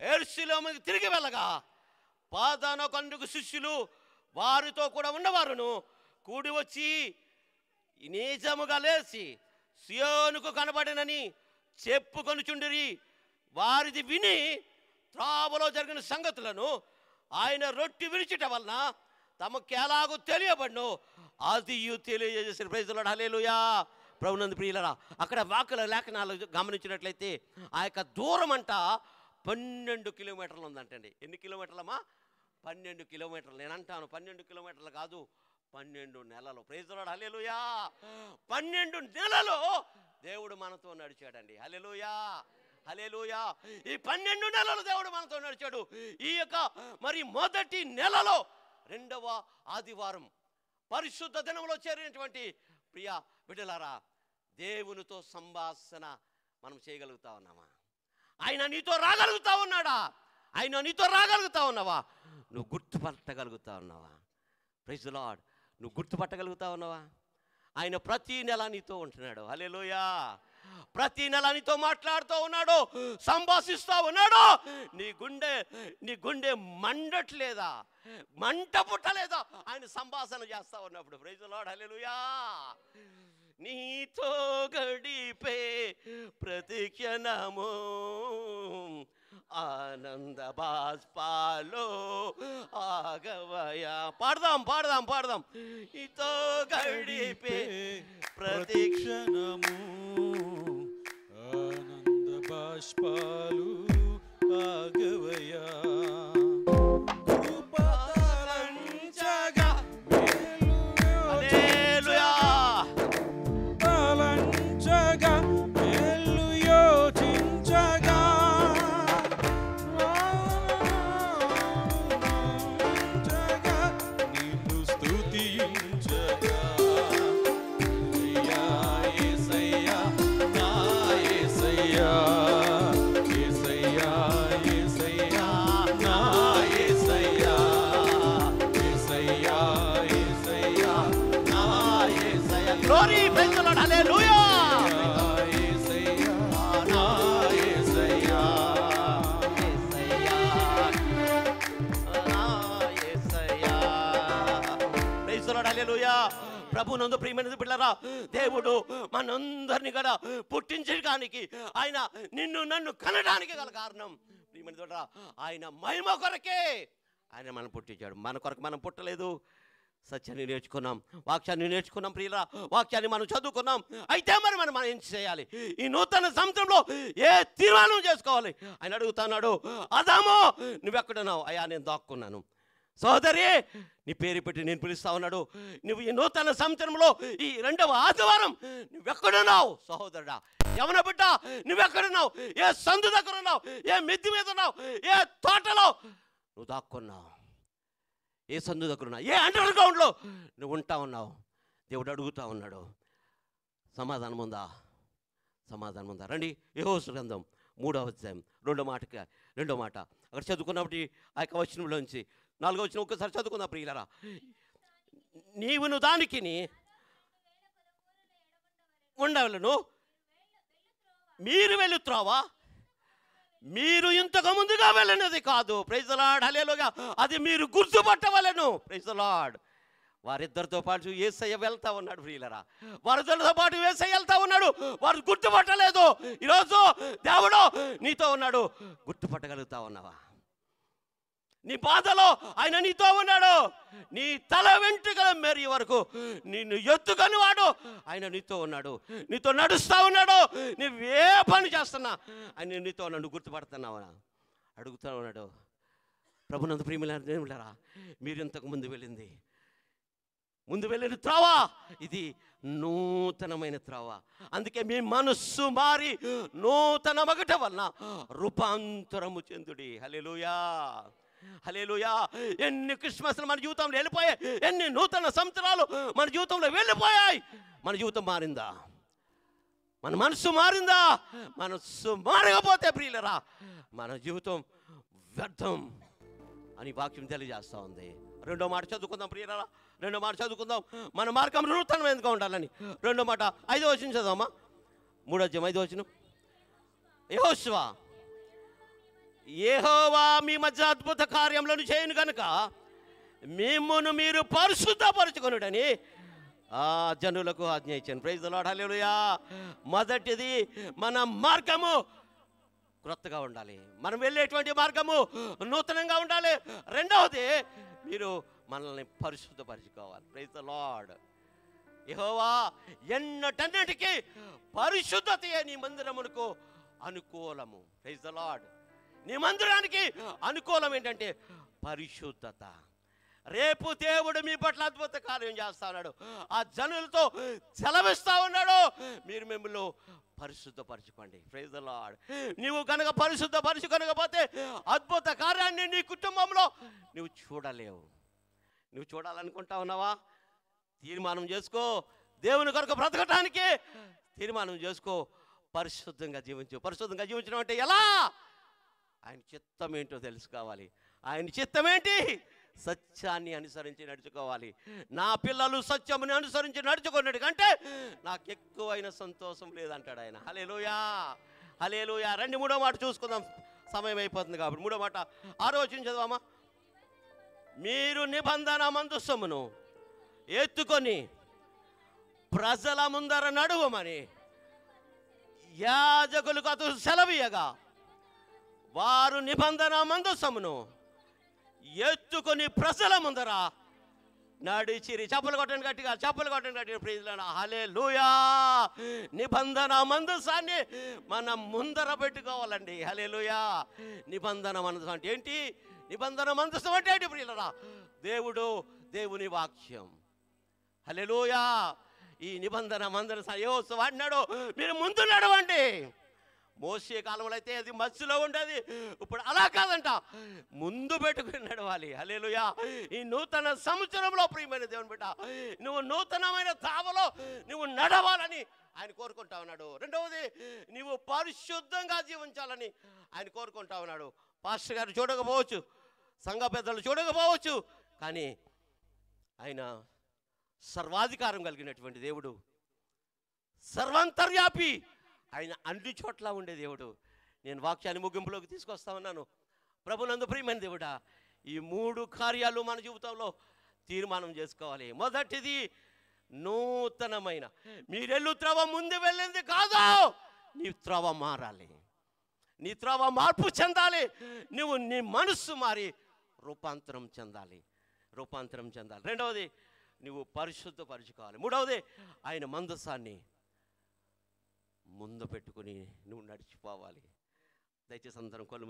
యెరూషలేముకు తిరిగి వెళ్ళగా 11 శిష్యులు వారితో కూడా ఉన్నవారును కూడి వచ్చి నిజముగా లేచి సియోనుకు కనబడినని చెప్పుకొనుచుండిరి. వారిది విని త్రావలో జరిగిన సంగతులను ఆయన రొట్టె విరిచిట వలన తమకు ఎలాగో తెలియబడినో అది తెలియజేసిన. Praise the Lord. హల్లెలూయా. ప్రభునందు ప్రియులరా, అక్కడ వాక్కుల లేఖనాలు గమనించినట్లయితే ఆ యొక్క దూరం అంట 12 కిలోమీటర్లు ఉందంటండి. ఎన్ని కిలోమీటర్లమ్మా? 12 కిలోమీటర్లు. నేను అంటాను 12 కిలోమీటర్లు కాదు, 12 నెలలు. Praise the Lord. హల్లెలూయా. 12 నెలలు దేవుడు మనతో నడిచాడండి. హల్లెలూయా, హల్లెలూయా. ఈ 12 నెలలు దేవుడు మనతో నడిచాడు. ఈ యొక్క మరి మొదటి నెలలో 2వ ఆదివారం పరిశుద్ధ దినంలో చేరినటువంటి ప్రియ బిడ్డలారా, దేవునితో సంభాషణ మనం చేయగలుగుతా ఉన్నామా? ఆయన నీతో రాగలుగుతా ఉన్నాడా? ఆయన నీతో రాగలుగుతా ఉన్నావా? నువ్వు గుర్తుపట్టగలుగుతా ఉన్నావా? Praise the Lord. నువ్వు గుర్తుపట్టగలుగుతా ఉన్నావా? ఆయన ప్రతి నెల నీతో ఉంటున్నాడు. హల్లెలూయా. ప్రతి నెల నీతో మాట్లాడుతూ ఉన్నాడు, సంభాషిస్తూ ఉన్నాడు. నీ గుండె మండట్లేదా? మంట పుట్టలేదా ఆయన సంభాషణ చేస్తా ఉన్నప్పుడు? Praise the Lord. హల్లెలూయా. నీతో గడిపే ప్రతి క్షణము ఆనంద బాష్పాలో ఆగవయా. పాడదాం. నీతో గడిపే ప్రతి క్షణము ఆనంద బాష్పాలు ఆగవయా. Yes, ప్రభునందు ప్రియమైన బిడ్డలారా, దేవుడు మనందరినీ కూడా పుట్టించడానికి, ఆయన నిన్ను నన్ను కనడానికి గల కారణం ప్రియమైన బిడ్డలారా, ఆయన మహిమ కొరకే ఆయన మనం పుట్టించాడు. మన కొరకు మనం పుట్టలేదు. సత్యాన్ని నేర్చుకున్నాం, వాక్యాన్ని నేర్చుకున్నాం ప్రియులా, వాక్యాన్ని మనం చదువుకున్నాం. అయితే మనం ఏం చేయాలి? ఈ నూతన సంవత్సరంలో ఏ తీర్మానం చేసుకోవాలి? ఆయన అడుగుతున్నాడు, ఆదాము నువ్వెక్కడున్నావు? అయ్యా నేను దాక్కున్నాను. సోదరి నీ పేరు పెట్టి నేను పిలుస్తా ఉన్నాడు. నువ్వు ఈ నూతన సంవత్సరంలో ఈ 2వ ఆదివారం నువ్వెక్కడున్నావు? సహోదరుడా, యవన బిడ్డ నువ్వెక్కడున్నావు? ఏ సందు దగ్గర ఉన్నావు? ఏ మిద్ది మీద ఉన్నావు? ఏ తోటలో నువ్వు దాక్కున్నావు? ఏ సందు దగ్గర ఉన్నావు? ఏ అండర్ గ్రౌండ్లో నువ్వు ఉంటా ఉన్నావు? దేవుడు అడుగుతా ఉన్నాడు. సమాధానం ఉందా? సమాధానం ఉందా? రండి యెహోషువ గ్రంథం 3వ అధ్యాయం 2వ మాట అక్కడ చదువుకున్నప్పటి ఆ యొక్క వచనంలోంచి 4వ వచనం ఒక్కసారి చదువుకుందాం ప్రియులారా. నీవును దానికి ఉండవలను, మీరు వెళ్ళుత్రావా, మీరు ఇంతకు ముందుగా వెళ్ళినది కాదు. ప్రైజ్ ది లార్డ్, హల్లెలూయా. అది మీరు గుర్తుపట్టవలెను. Praise the Lord. వారిద్దరితో పాటు యేసయ్య వెళ్తా ఉన్నాడు ప్రియులరా. వారిద్దరితో పాటు యేసయ్య వెళ్తా ఉన్నాడు. వారు గుర్తుపట్టలేదు. ఈరోజు దేవుడు నీతో ఉన్నాడు. గుర్తుపట్టగలుగుతా ఉన్నావా? నీ బాధలో ఆయన నీతో ఉన్నాడు. నీ తల వెంట్రుకల మేరీ వరకు నిన్ను ఎత్తుకొని వాడు ఆయన నీతో ఉన్నాడు. నీతో నడుస్తూ ఉన్నాడు. నువ్వే పని చేస్తున్నా ఆయన నీతో ఉన్నాడు. గుర్తుపడుతున్నావా? అడుగుతూ ఉన్నాడు. ప్రభునందు ప్రియములారా, మీరు ఇంతకు ముందు వెళ్ళిన త్రోవ ఇది నూతనమైన త్రోవ. అందుకే మీ మనస్సు మారి నూతన మగట వలన రూపాంతరము చెందుడి. హల్లెలూయా, హల్లెలూయా. ఎన్ని క్రిస్మస్లు మన జీవితంలో వెళ్ళిపోయాయి, ఎన్ని నూతన సంవత్సరాలు మన జీవితంలో వెళ్ళిపోయాయి. మన జీవితం మారిందా? మన మనస్సు మారిందా? మనస్సు మారకపోతే ప్రియులరా మన జీవితం వ్యర్థం అని వాక్యం తెలియజేస్తూ ఉంది. 2వ మాట చదువుకుందాం ప్రియులరా. 2వ మాట చదువుకుందాం. మన మార్గం నూతనమైనదిగా ఉండాలని. 2వ మాట 5వ వచనం చదవమ్మా. 3వ అధ్యాయం 5వ వచనం. యెహోషువ, యెహోవా మీ మధ్య అద్భుత కార్యములను చేయను కనుక మిమ్మును మీరు పరిశుద్ధపరచుకొనుడని ఆ జనులకు ఆజ్ఞ ఇచ్చాను. ప్రైజ్ ది లార్డ్, హల్లెలూయా. మొదటిది మన మార్గము క్రొత్తగా ఉండాలి. మనం వెళ్ళేటువంటి మార్గము నూతనంగా ఉండాలి. రెండవది మీరు మనల్ని పరిశుద్ధపరచుకోవాలి. Praise the Lord. యెహోవా ఎన్నటన్నిటికీ పరిశుద్ధతయే నీ మందిరమునకు అనుకూలము. Praise the Lord. నీ మందిరానికి అనుకూలం ఏంటంటే పరిశుద్ధత. రేపు దేవుడు మీ పట్ల అద్భుత కార్యం చేస్తా ఉన్నాడు. ఆ జనులతో సెలవిస్తా ఉన్నాడు, మీరు మిమ్మల్ని పరిశుద్ధపరచుకోండి. Praise the lord. నీవు కనుక పరిశుద్ధపరచుకోనకపోతే అద్భుత కార్యాన్ని నీ కుటుంబంలో నువ్వు చూడలేవు. నువ్వు చూడాలనుకుంటా ఉన్నావా? తీర్మానం చేసుకో. దేవుని కొరకు బ్రతకటానికి తీర్మానం చేసుకో. పరిశుద్ధంగా జీవించు. పరిశుద్ధంగా జీవించడం అంటే ఎలా? ఆయన చిత్తం ఏంటో తెలుసుకోవాలి. ఆయన చిత్తం ఏంటి? సత్యాన్ని అనుసరించి నడుచుకోవాలి. నా పిల్లలు సత్యముని అనుసరించి నడుచుకున్నాడు కంటే నాకు ఎక్కువైన సంతోషం లేదంటాడు ఆయన. హల్లెలూయా, హల్లెలూయా. 3వ మాట చూసుకుందాం, సమయం అయిపోతుంది కాబట్టి. 3వ మాట 6వ వచనం చదవమ్మా. మీరు నిబంధన మందసమును ఎత్తుకొని ప్రజల ముందర నడువమని యాజకులకు అతడు సెలవీయగా వారు నిబంధన మందసమును ఎత్తుకొని ప్రజల ముందర నడిచిరి. చప్పలు కొట్టండి గట్టిగా, చప్పలు కొట్టండి గట్టిగా. ప్రైజ్లార్డ్, హల్లెలూయా. నిబంధన మందసాన్ని మనం ముందర పెట్టుకోవాలండి. హల్లెలూయా. నిబంధన మందసం అంటే ఏంటి? నిబంధన మందసం అంటే ఏంటి ప్రియులారా? దేవుని వాక్యం. హల్లెలూయా. ఈ నిబంధన మందసం యెహోషువ అన్నాడు, మీరు ముందు నడవండి. మోసే కాలంలో అయితే అది మధ్యలో ఉండేది, ఇప్పుడు అలా కాదంట, ముందు పెట్టుకుని నడవాలి. హల్లెలూయా. ఈ నూతన సంవత్సరంలో ప్రియమైన దేవుని బిడ్డ, నువ్వు నూతనమైన త్రోవలో నువ్వు నడవాలని ఆయన కోరుకుంటా ఉన్నాడు. రెండవది, నువ్వు పరిశుద్ధంగా జీవించాలని ఆయన కోరుకుంటా ఉన్నాడు. పాస్టర్ గారు చూడకపోవచ్చు, సంఘ పెద్దలు చూడకపోవచ్చు, కానీ ఆయన సర్వాధికారం కలిగినటువంటి దేవుడు, సర్వాంతర్యాపి, ఆయన అన్ని చోట్ల ఉండే దేవుడు. నేను వాక్యాన్ని ముగింపులోకి తీసుకొస్తా ఉన్నాను. ప్రభునందు ప్రియమైన దేవుడా, ఈ 3 కార్యాలు మన జీవితంలో తీర్మానం చేసుకోవాలి. మొదటిది నూతనమైన. మీరెళ్ళు త్రవ ముందు వెళ్ళింది కాదు, నీ త్రవ మారాలి, నీ త్రవ మార్పు చెందాలి. నువ్వు నీ మనస్సు మారి రూపాంతరం చెందాలి. రెండవది, నువ్వు పరిశుద్ధపరచుకోవాలి. మూడవది, ఆయన మందసాన్ని ముందు పెట్టుకుని నువ్వు నడిచిపోవాలి. దయచేసి అందరం కళ్ళు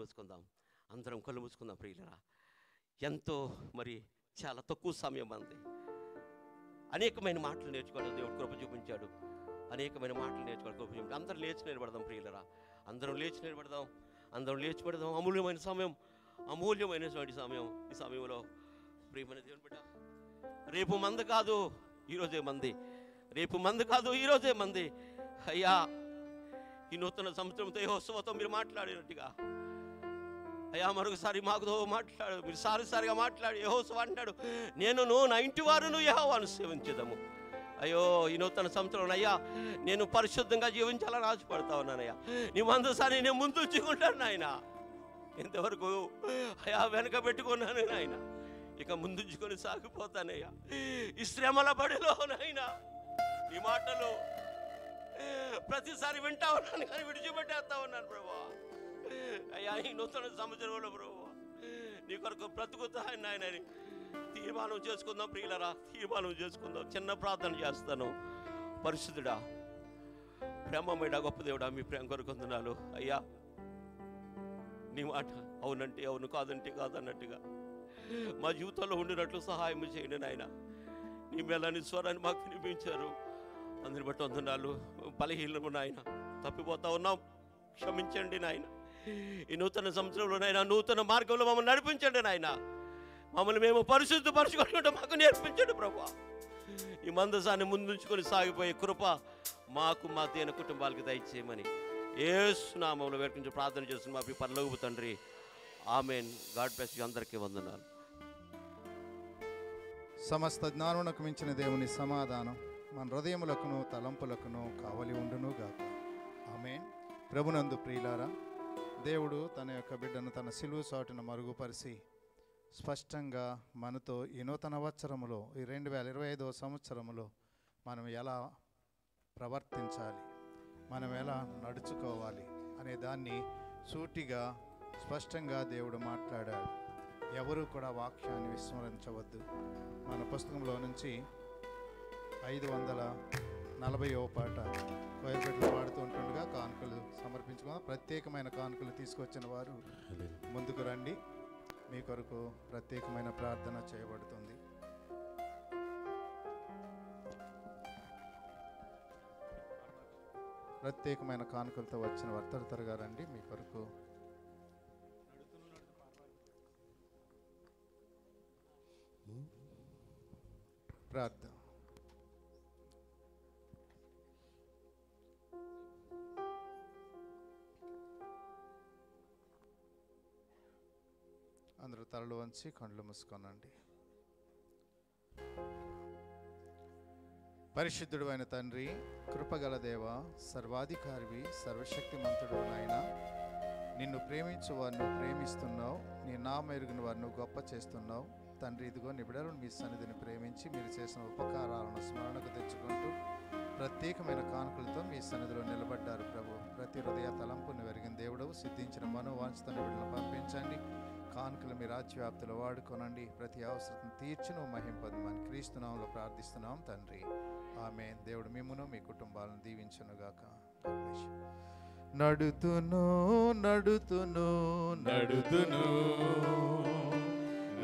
మూసుకుందాం ప్రియులరా. ఎంతో మరి చాలా తక్కువ సమయం అంది. అనేకమైన మాటలు నేర్చుకోవడం దేవుడు కృప చూపించాడు. అందరం లేచి నిలబడదాం ప్రియులరా. అందరం లేచి నిలబడదాం. అమూల్యమైనటువంటి సమయం. ఈ సమయంలో ప్రియమైన దేవుని బిడ్డ, రేపు మంది కాదు ఈరోజే మంది. అయ్యా, ఈ నూతన సంవత్సరంతో యెహోవాతో మీరు మాట్లాడినట్టుగా అయ్యా మరొకసారి మాకుతో మాట్లాడు. మీరు సారిగా మాట్లాడి యెహోవా అంటాడు, నేనును నా ఇంటి వారును యెహోవాను సేవించుదాము. అయ్యో, ఈ నూతన సంవత్సరంలో అయ్యా నేను పరిశుద్ధంగా జీవించాలని ఆశపడతా ఉన్నానయ్యా. నీ మందసాన్ని నేను ముందు ఉంచుకుంటాను నాయన. ఇంతవరకు అయ్యా వెనక పెట్టుకున్నాను నాయన, ఇక ముందుంచుకొని సాగిపోతానయ్యా. ఈ శ్రమల బడిలో నాయనా నీ మాటలు ప్రతిసారి వింటా ఉన్నాను కానీ విడిచిపెట్టేస్తా ఉన్నాను ప్రభువా. అయ్యా, ఈ నూతన సంవత్సరంలో ప్రభువా నీ కొరకు బ్రతుకుతాను నాయనని తీర్మానం చేసుకుందాం ప్రియులరా. చిన్న ప్రార్థన చేస్తాను. పరిశుద్ధుడా, ప్రేమమేడా, గొప్ప దేవుడా, మీ ప్రేమ కొరకు వందనాలు. అయ్యా, నీ మాట అవునంటే అవును, కాదంటే కాదన్నట్టుగా మా జీవితంలో ఉండినట్లు సహాయం చేయండి నాయన. నీ మెల్లని స్వరాన్ని మాకు వినిపించారు, అందరిని బట్టి వందనాలు. బలహీనము నాయన, తప్పిపోతా ఉన్నాం, క్షమించండి నాయన. ఈ నూతన సంవత్సరంలో నాయన నూతన మార్గంలో మమ్మల్ని నడిపించండి నాయన. మమ్మల్ని మేము పరిశుద్ధపరచుకుంటే మాకు నేర్పించండి ప్రభువా. ఈ మందసాన్ని ముందుంచుకొని సాగిపోయే కృప మాకు మా దేన కుటుంబాలకి దయచేయమని యేసు నామములో వేడుకొని ప్రార్థన చేస్తున్న మా పరలోకపు తండ్రి, ఆమేన్. God bless you. అందరికీ వందనాలు. సమస్త జ్ఞానమునకు మించిన దేవుని సమాధానం మన హృదయములకును తలంపులకును కావలి ఉండును గాక. ఆమేన్. ప్రభునందు ప్రియులారా, దేవుడు తన యొక్క బిడ్డను తన సిలువ సాటును మరుగుపరిచి స్పష్టంగా మనతో ఈ నూతన సంవత్సరములో, ఈ 2025వ సంవత్సరములో మనం ఎలా ప్రవర్తించాలి, మనం ఎలా నడుచుకోవాలి అనే దాన్ని సూటిగా స్పష్టంగా దేవుడు మాట్లాడాడు. ఎవరు కూడా వాక్యాన్ని విస్మరించవద్దు. మన పుస్తకంలో నుంచి 540వ పాట కోయపెట్లు పాడుతూ ఉంటుండగా కానుకలు సమర్పించుకున్నాం. ప్రత్యేకమైన కానుకలు తీసుకొచ్చిన వారు ముందుకు రండి, మీ కొరకు ప్రత్యేకమైన ప్రార్థన చేయబడుతుంది. ప్రత్యేకమైన కానుకలతో వచ్చిన వారు త్వరగా రండి, మీ కొరకు ప్రార్థన. అందరూ తలలు వంచి కళ్ళు మూసుకోనండి. పరిశుద్ధుడు అయిన తండ్రి, కృపగల దేవ, సర్వాధికారివి, సర్వశక్తిమంతుడు నాయన, నిన్ను ప్రేమించు వారిని ప్రేమిస్తున్నావు, నీ నామ ఎరుగున వారిని గొప్ప చేస్తున్నావు తండ్రి. ఇదిగో నీ బిడ్డలను మీ సన్నిధిని ప్రేమించి మీరు చేసిన ఉపకారాలను స్మరణకు తెచ్చుకుంటూ ప్రత్యేకమైన కానుకలతో మీ సన్నిధిలో నిలబడ్డారు ప్రభు. ప్రతి హృదయ తలంపుని వెరిగిన దేవుడవు, సిద్ధించిన మనోవాంఛతో బిడ్డలను పంపించండి. కానుకలు మీ రాజ్యవ్యాప్తిలో వాడుకోనండి. ప్రతి అవసరం తీర్చును మహింపదమని క్రీస్తునామంలో ప్రార్థిస్తున్నాం తండ్రి. ఆమేన్. దేవుడు మిమ్మును మీ కుటుంబాలను దీవించునుగాక. నడుతును నడుతును నడుతును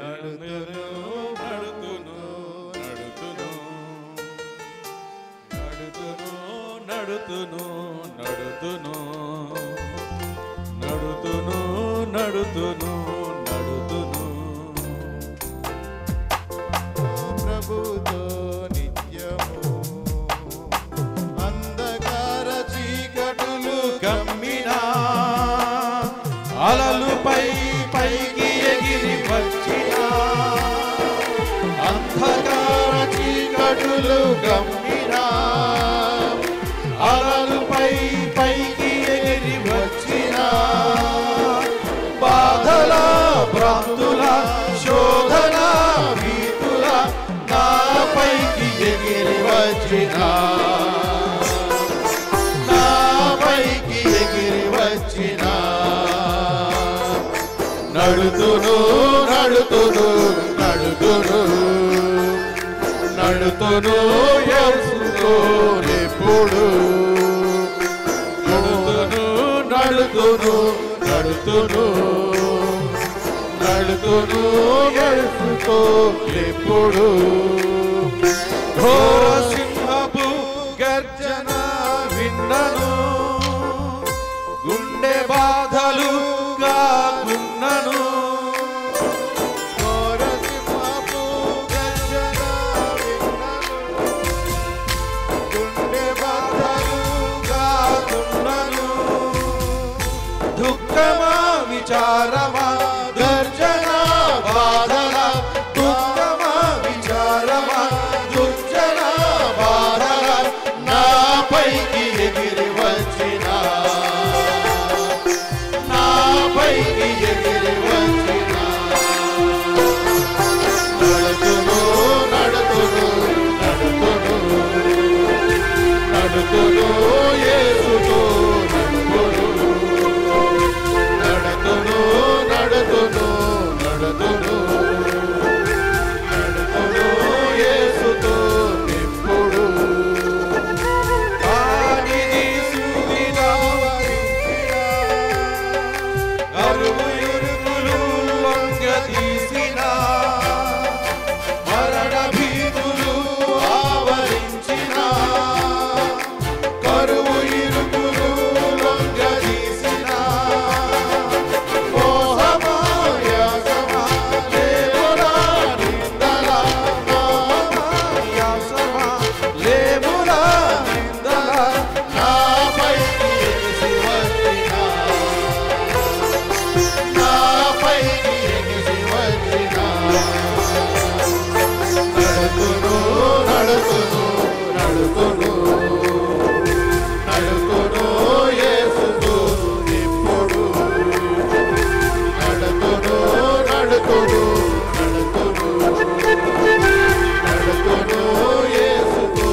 నడుతును నడుతును నడుతును నడుతును నడుతును నడుతును నడుతును నడుతును ప్రభుతో నిత్యము అంధకార చీకటులు కమ్మినా అలలుపై పైకి ఎగిరి వచ్చినా అంధకార చీకటులు కమ్మినా అలలుపై పైకి ఎగిరి వచ్చినా బాధల భ్రాంతుల శోధన భీతుల నాపైకి ఎగిరి వచ్చిన నా పైకి ఎగిరి వచ్చిన నడుతును నడుతును నడుతును నడుతును యేసుతో ఎప్పుడు నడుతును నడుతును నడుతును నడుతును యేసుతో ఎప్పుడు ఘోర సింహపు గర్జన విన్నను గుండె బాధలుగా ఉన్నను ఘోర సింహపు గర్జన విన్నను గుండె బాధలుగా ఉన్నను దుఃఖమా విచారమా గర్జన బాధల దుఃఖమా విచారమా దుర్జన బాధల నా పైకి ఎగిరి వచ్చిన నా పైకి ఎగిరి వచ్చిన నడుతును నడుతును నడుతును నడుతును యేసుతో నడుతును నడుతును నడుతును నడుతును నడుతును యేసుతో ఎప్పుడు ఆనిది సువిధా అరువు ఇరుకులు లొంగదీసిన మరణ భీతులు ఆవరించిన కరువు ఇరుకులు లొంగదీసిన మోహమాయాసమా లేమురా నిందల మోహమాయాసమా లేమురా నిందల నాపైకి ఎగిసి వచ్చిన నాపైకి ఎగిసి వచ్చిన నడుతును నడుతును నడుతును నడుతును యేసుతో ఇప్పుడు నడుతును నడుతును నడుతును నడుతును యేసుతో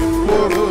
ఇప్పుడు